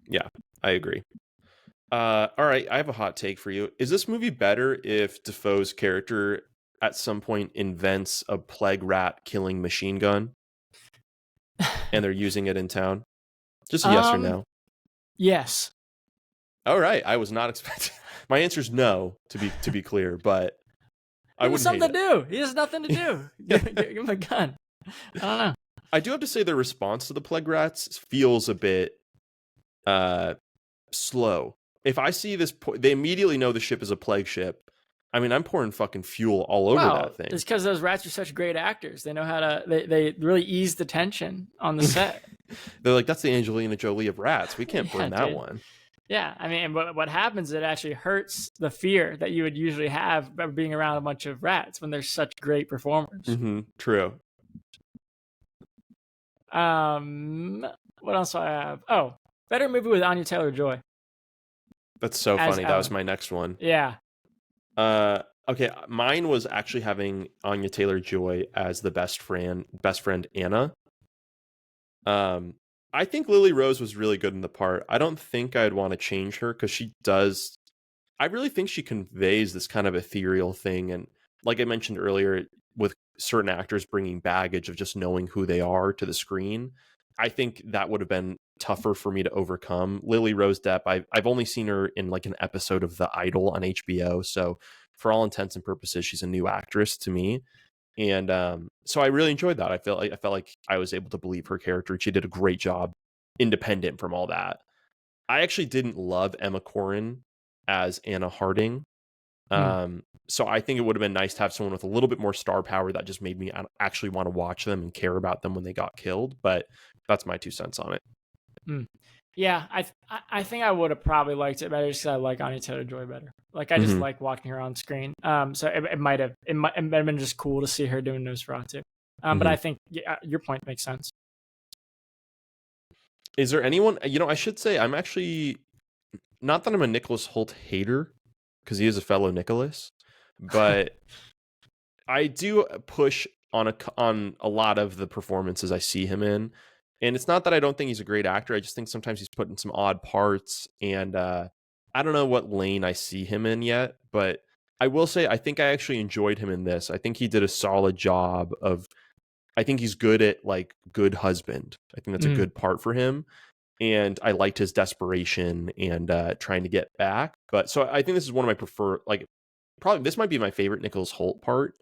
Yeah, I agree. All right, I have a hot take for you. Is this movie better if Defoe's character at some point invents a plague rat killing machine gun, and they're using it in town? Just a yes or no. Yes. All right, I was not expecting. My answer is no, to be clear, but I wouldn't hate it. Do. He has nothing to do. Give him a gun. I don't know. I do have to say the response to the plague rats feels a bit slow. If I see this, they immediately know the ship is a plague ship. I mean, I'm pouring fucking fuel all over that thing. It's because those rats are such great actors. They know how to. They really ease the tension on the set. They're like, that's the Angelina Jolie of rats. We can't burn that one. Yeah, I mean, what happens? It actually hurts the fear that you would usually have by being around a bunch of rats when they're such great performers. Mm-hmm. True. What else do I have? Oh, better movie with Anya Taylor-Joy That's so as funny. That was Ellen. my next one. Yeah. Okay, mine was actually having Anya Taylor-Joy as the best friend Anna. I think Lily Rose was really good in the part. I don't think I'd want to change her because she does. I really think she conveys this kind of ethereal thing, and like I mentioned earlier, with certain actors bringing baggage of just knowing who they are to the screen, I think that would have been tougher for me to overcome. Lily Rose Depp, I've only seen her in like an episode of The Idol on HBO, so for all intents and purposes, she's a new actress to me. And so I really enjoyed that. I felt like I was able to believe her character, and she did a great job, independent from all that. I actually didn't love Emma Corrin as Anna Harding. Hmm. So I think it would have been nice to have someone with a little bit more star power that just made me actually want to watch them and care about them when they got killed. But that's my 2 cents on it. Hmm. Yeah, I think I would have probably liked it better just because I like Anya Taylor-Joy better. Like I just Mhm. like watching her on screen. So it might have been just cool to see her doing Nosferatu. But I Mhm. think your point makes sense. Is there anyone? I should say I'm actually not that I'm a Nicholas Hoult hater because he is a fellow Nicholas, but I do push on a lot of the performances I see him in, and it's not that I don't think he's a great actor. I just think sometimes he's put in some odd parts, and I don't know what lane I see him in yet. But I will say I think I actually enjoyed him in this. I think he did a solid job of. I think he's good at like good husband. I think that's a Mm. good part for him, and I liked his desperation and trying to get back. But so I think this is one of my prefer like probably this might be my favorite Nicholas Hoult part.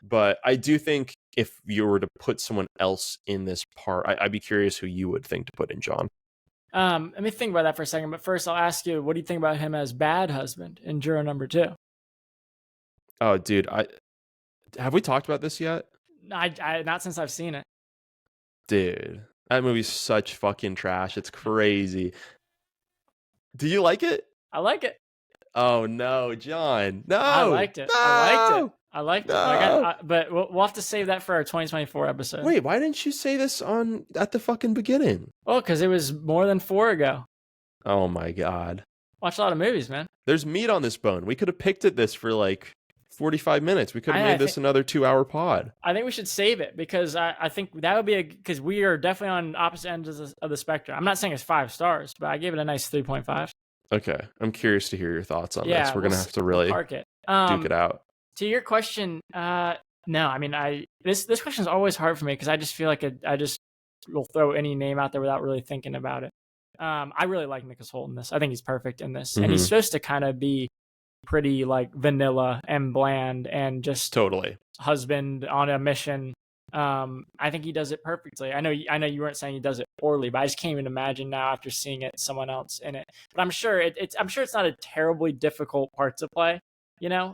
But I do think if you were to put someone else in this part, I'd be curious who you would think to put in, John. Let me think about that for a second. But first, I'll ask you, what do you think about him as bad husband in Juror number 2? Oh, dude, I have we talked about this yet? I not since I've seen it. Dude, that movie's such fucking trash. It's crazy. Do you like it? I like it. Oh no, John. I No. liked it. I liked it. No. I liked it. Like, No. but we'll have to save that for our 2024 episode. Wait, why didn't you say this on at the fucking beginning? Well, because it was more than 4 ago. Oh my god. Watch a lot of movies, man. There's meat on this bone. We could have picked at this for like 45 minutes. We could have I made this another 2-hour pod. I think we should save it because I think that would be because we are definitely on opposite ends of the spectrum. I'm not saying it's 5 stars, but I gave it a nice 3.5. Okay. I'm curious to hear your thoughts on Yeah, this. We're going to have to really park it. duke it out. To your question, no, I mean, this question is always hard for me because I just feel like I just will throw any name out there without really thinking about it. I really like Nicholas Hoult in this. I think he's perfect in this, and he's supposed to kind of be pretty like vanilla and bland and just Totally husband on a mission. I think he does it perfectly. I know you weren't saying he does it poorly, but I just can't even imagine now after seeing it someone else in it. But I'm sure it's not a terribly difficult part to play.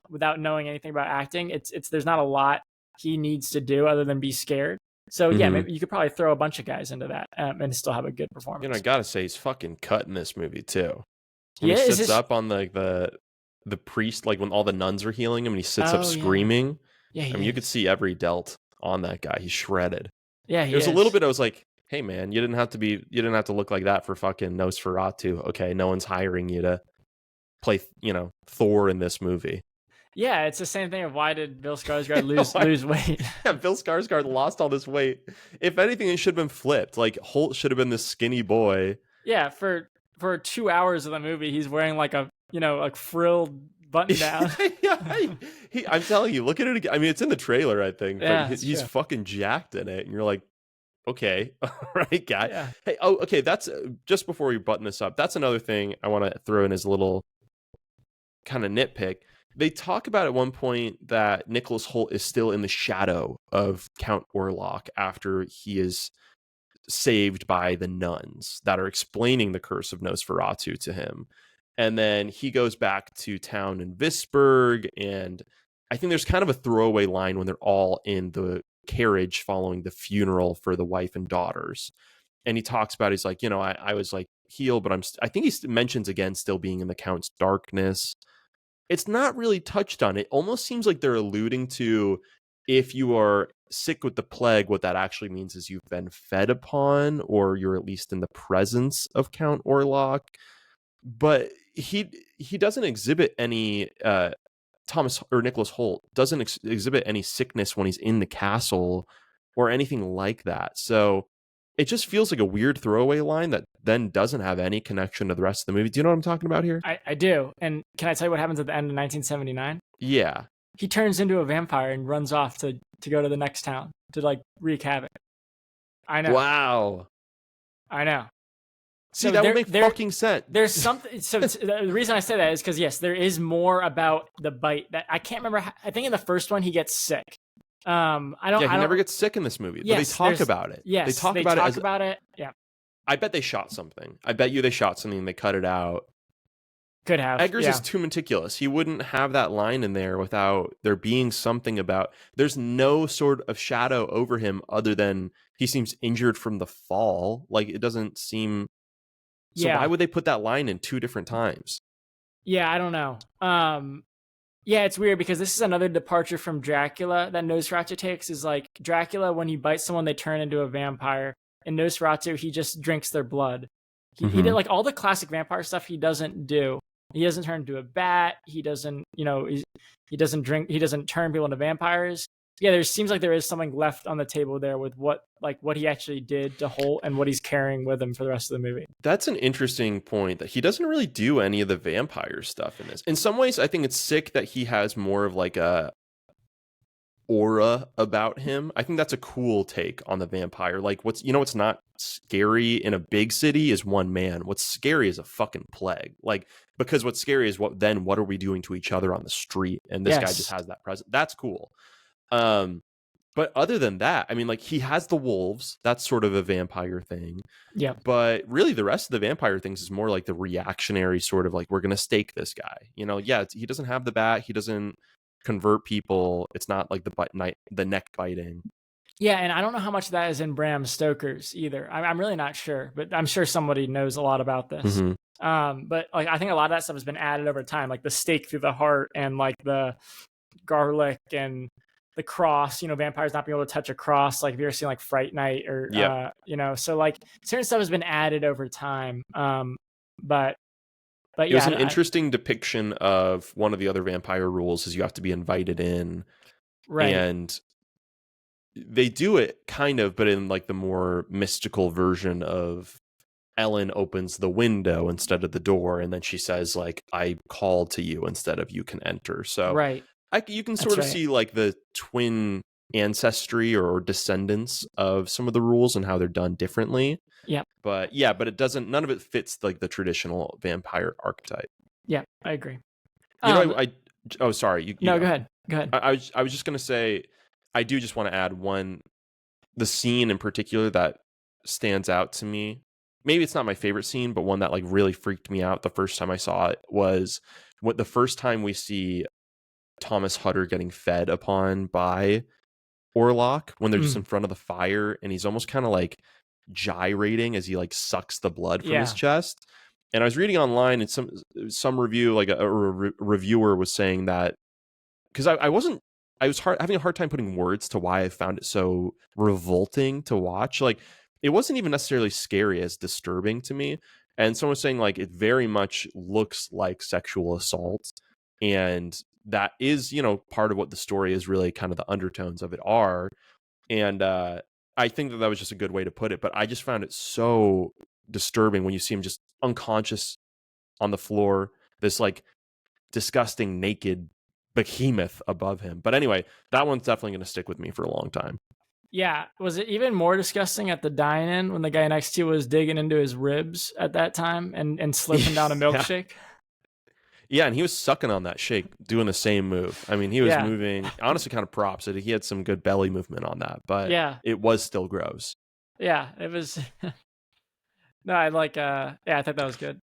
Without knowing anything about acting, it's there's not a lot he needs to do other than be scared. So yeah, maybe you could probably throw a bunch of guys into that and still have a good performance. I gotta say he's fucking cut in this movie too. When Yeah, he sits up on the priest, like when all the nuns are healing him, and he sits up screaming. Yeah, I mean, you could see every delt on that guy. He's shredded. Yeah, There's a little bit. I was like, hey man, you didn't have to look like that for fucking Nosferatu. Okay, no one's hiring you to play, Thor in this movie. Yeah, it's the same thing of why did Bill Skarsgård lose weight? Yeah, Bill Skarsgård lost all this weight. If anything, it should have been flipped. Like Holt should have been this skinny boy. Yeah, for 2 hours of the movie, he's wearing like a like frilled button down. Yeah, I'm telling you, look at it again. I mean, it's in the trailer, I think, yeah, but he's fucking jacked in it, and you're like, okay, all right, guy. Yeah. Hey, okay, that's just before we button this up. That's another thing I want to throw in as a little kind of nitpick. They talk about at one point that Nicholas Hoult is still in the shadow of Count Orlok after he is saved by the nuns that are explaining the curse of Nosferatu to him. And then he goes back to town in Visburg, and I think there's kind of a throwaway line when they're all in the carriage following the funeral for the wife and daughters. And he talks about, he's like, I was like healed, but I think he mentions again still being in the Count's darkness. It's not really touched on. It almost seems like they're alluding to if you are sick with the plague, what that actually means is you've been fed upon, or you're at least in the presence of Count Orlok. But he doesn't exhibit any Thomas or Nicholas Holt doesn't exhibit any sickness when he's in the castle or anything like that. So it just feels like a weird throwaway line that then doesn't have any connection to the rest of the movie. Do you know what I'm talking about here? I do. And can I tell you what happens at the end of 1979? Yeah. He turns into a vampire and runs off to go to the next town to like wreak havoc. I know. Wow. I know. See, that would make fucking sense. There's something. So the reason I say that is because yes, there is more about the bite that I can't remember. I think in the first one he gets sick. I don't. Yeah, he I never gets sick in this movie. Yes, but they talk about it. Yes, they talk about it. Yeah. I bet they shot something. I bet you they shot something and they cut it out. Could have. Eggers is too meticulous. He wouldn't have that line in there without there being something about. There's no sort of shadow over him other than he seems injured from the fall. Like it doesn't seem. So why would they put that line in two different times? Yeah, I don't know. Yeah, it's weird because this is another departure from Dracula that Nosferatu takes. Is like Dracula, when he bites someone, they turn into a vampire. In Nosferatu, he just drinks their blood. He did like all the classic vampire stuff. He doesn't do. He doesn't turn into a bat. He doesn't, he doesn't drink. He doesn't turn people into vampires. Yeah, there seems like there is something left on the table there with what he actually did to Holt and what he's carrying with him for the rest of the movie. That's an interesting point, that he doesn't really do any of the vampire stuff in this. In some ways, I think it's sick that he has more of like a aura about him. I think that's a cool take on the vampire. Like what's not scary in a big city is one man. What's scary is a fucking plague. Like, because what's scary is what are we doing to each other on the street? And this guy just has that presence. That's cool. But other than that, I mean, like he has the wolves. That's sort of a vampire thing. Yeah. But really, the rest of the vampire things is more like the reactionary sort of like, we're gonna stake this guy. He doesn't have the bat. He doesn't convert people. It's not like the neck biting. Yeah, and I don't know how much of that is in Bram Stoker's either. I'm really not sure, but I'm sure somebody knows a lot about this. But like I think a lot of that stuff has been added over time, like the stake through the heart and like the garlic and the cross. Vampires not being able to touch a cross. Like if you ever seen like Fright Night or so like certain stuff has been added over time. But it was an interesting depiction of one of the other vampire rules is you have to be invited in. Right. And they do it kind of, but in like the more mystical version of Ellen opens the window instead of the door. And then she says like, I call to you instead of you can enter. So right. You can sort of see like the twin ancestry or descendants of some of the rules and how they're done differently. Yeah. But it doesn't, none of it fits like the traditional vampire archetype. Yeah, I agree. Sorry. Go ahead. I was just going to say, I do just want to add the scene in particular that stands out to me. Maybe it's not my favorite scene, but one that like really freaked me out the first time I saw it was the first time we see Thomas Hutter getting fed upon by Orlok when they're just in front of the fire, and he's almost kind of like gyrating as he like sucks the blood from his chest. And I was reading online, and some review, like a reviewer was saying that, because I was having a hard time putting words to why I found it so revolting to watch. Like it wasn't even necessarily scary as disturbing to me. And someone was saying like it very much looks like sexual assault, and that is, part of what the story is really kind of the undertones of it are. And I think that was just a good way to put it. But I just found it so disturbing when you see him just unconscious on the floor, this like disgusting naked behemoth above him. But anyway, that one's definitely going to stick with me for a long time. Yeah. Was it even more disgusting at the dine-in when the guy next to you was digging into his ribs at that time and slipping down a milkshake? Yeah, and he was sucking on that shake, doing the same move. I mean, he was moving, honestly, kind of props. He had some good belly movement on that, but it was still gross. Yeah, it was. No, I thought that was good.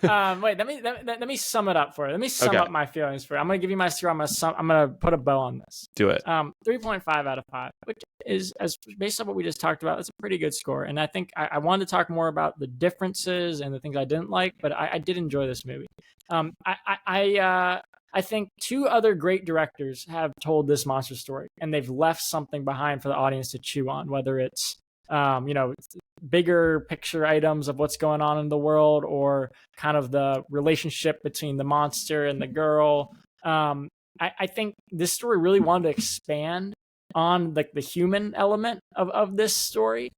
Wait, let me sum it up for you. Let me sum up my feelings for it. I'm gonna give you my score. I'm gonna put a bow on this. Do it. 3.5 out of 5, which is, as based on what we just talked about, it's a pretty good score. And I think I wanted to talk more about the differences and the things I didn't like, but I did enjoy this movie. I think two other great directors have told this monster story, and they've left something behind for the audience to chew on, whether it's bigger picture items of what's going on in the world, or kind of the relationship between the monster and the girl. I think this story really wanted to expand on the human element of this story.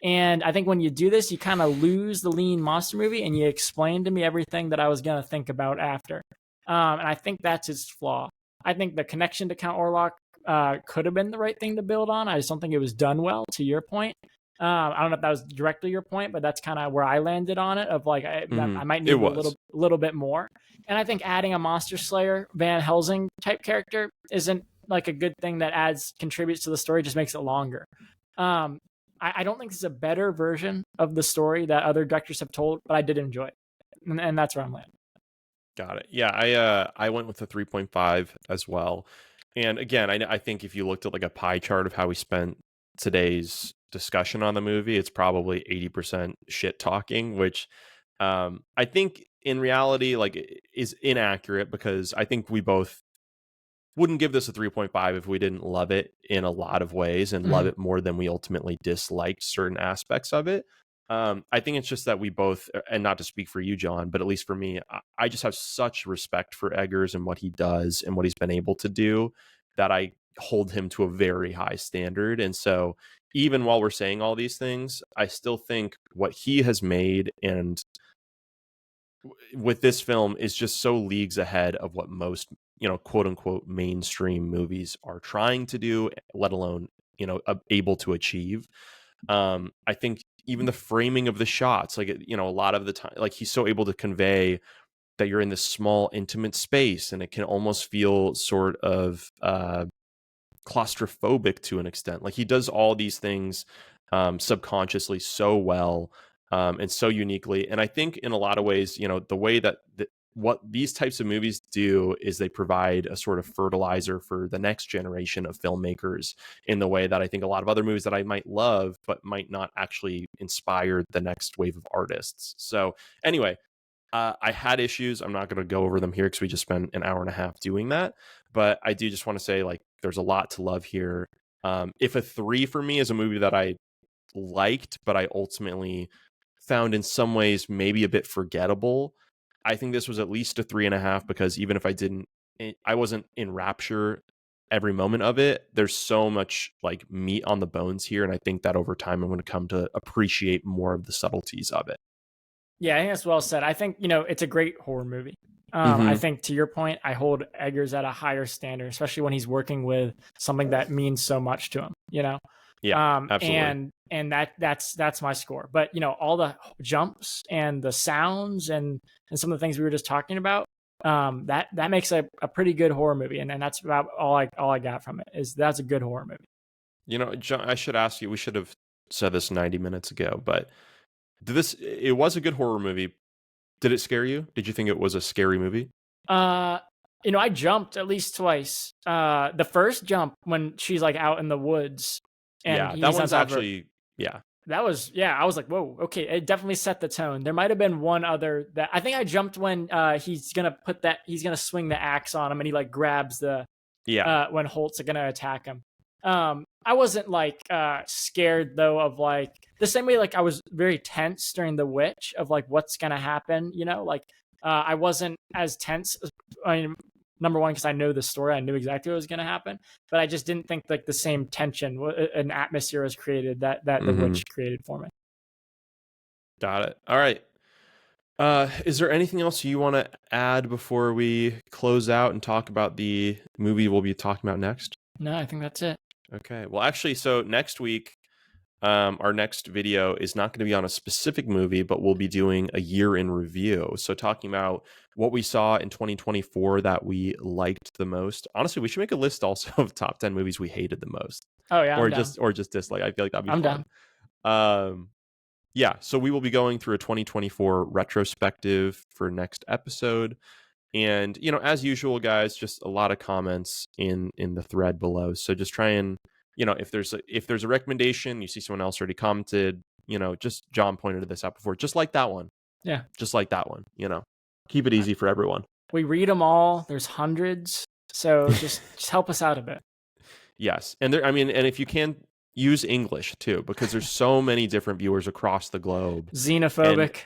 And I think when you do this, you kind of lose the lean monster movie, and you explain to me everything that I was going to think about after. And I think that's its flaw. I think the connection to Count Orlok could have been the right thing to build on. I just don't think it was done well, to your point. I don't know if that was directly your point, but that's kind of where I landed on it, of like I might need a little bit more. And I think adding a Monster Slayer Van Helsing type character isn't like a good thing that contributes to the story, just makes it longer. I don't think this is a better version of the story that other directors have told, but I did enjoy it. And that's where I'm landing. Got it. Yeah, I went with the 3.5 as well. And again, I think if you looked at like a pie chart of how we spent today's discussion on the movie, it's probably 80% shit talking, which I think in reality like is inaccurate, because I think we both wouldn't give this a 3.5 if we didn't love it in a lot of ways and love it more than we ultimately disliked certain aspects of it. I think it's just that we both, and not to speak for you, John, but at least for me, I just have such respect for Eggers and what he does and what he's been able to do, that I hold him to a very high standard. And so even while we're saying all these things, I still think what he has made and with this film is just so leagues ahead of what most, quote unquote mainstream movies are trying to do, let alone, able to achieve. I think even the framing of the shots, like, a lot of the time, like he's so able to convey that you're in this small, intimate space, and it can almost feel sort of claustrophobic to an extent. Like he does all these things subconsciously so well, and so uniquely. And I think in a lot of ways, the way that what these types of movies do is they provide a sort of fertilizer for the next generation of filmmakers, in the way that I think a lot of other movies that I might love but might not actually inspire the next wave of artists. So anyway, I had issues. I'm not going to go over them here because we just spent an hour and a half doing that. But I do just want to say, like, there's a lot to love here. If a 3 for me is a movie that I liked, but I ultimately found in some ways maybe a bit forgettable, I think this was at least a 3.5, because even if I wasn't in rapture every moment of it, there's so much like meat on the bones here. And I think that over time, I'm going to come to appreciate more of the subtleties of it. Yeah, I think that's well said. I think, it's a great horror movie. I think, to your point, I hold Eggers at a higher standard, especially when he's working with something that means so much to him, Yeah, absolutely. And that's my score. But, all the jumps and the sounds and some of the things we were just talking about, that makes a pretty good horror movie. And that's about all I got from it, is that's a good horror movie. John, I should ask you, we should have said this 90 minutes ago, but it was a good horror movie. Did it scare you? Did you think it was a scary movie? I jumped at least twice. The first jump when she's like out in the woods, and that one's actually, that was, I was like, whoa, okay, it definitely set the tone. There might have been one other that I think I jumped when he's gonna swing the axe on him, and he like grabs when Holt's gonna attack him. I wasn't like scared though, of like the same way like I was very tense during The Witch, of like what's gonna happen, I wasn't as tense. I mean, number one, because I know the story, I knew exactly what was gonna happen, but I just didn't think like the same tension, an atmosphere was created that The Witch created for me. Got it. All right. Is there anything else you want to add before we close out and talk about the movie we'll be talking about next? No, I think that's it. Okay. Well, actually, so next week, our next video is not going to be on a specific movie, but we'll be doing a year in review. So talking about what we saw in 2024 that we liked the most. Honestly, we should make a list also of top 10 movies we hated the most. Oh yeah. Or just dislike. I feel like that'd be fun. Done. Yeah, so we will be going through a 2024 retrospective for next episode. And, as usual, guys, just a lot of comments in the thread below. So just try and, if there's a recommendation, you see someone else already commented, just John pointed this out before, just like that one. Yeah. Just like that one, keep it easy for everyone. We read them all. There's hundreds. So just help us out a bit. Yes. And and if you can, use English too, because there's so many different viewers across the globe. Xenophobic.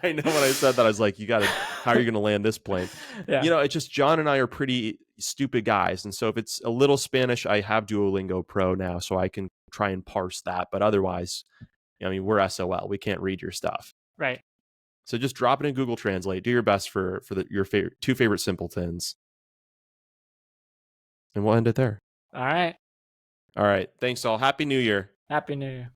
I know when I said that, I was like, how are you going to land this plane? Yeah. It's just John and I are pretty stupid guys. And so if it's a little Spanish, I have Duolingo Pro now, so I can try and parse that. But otherwise, we're SOL. We can't read your stuff. Right. So just drop it in Google Translate. Do your best for your two favorite simpletons. And we'll end it there. All right. All right. Thanks all. Happy New Year. Happy New Year.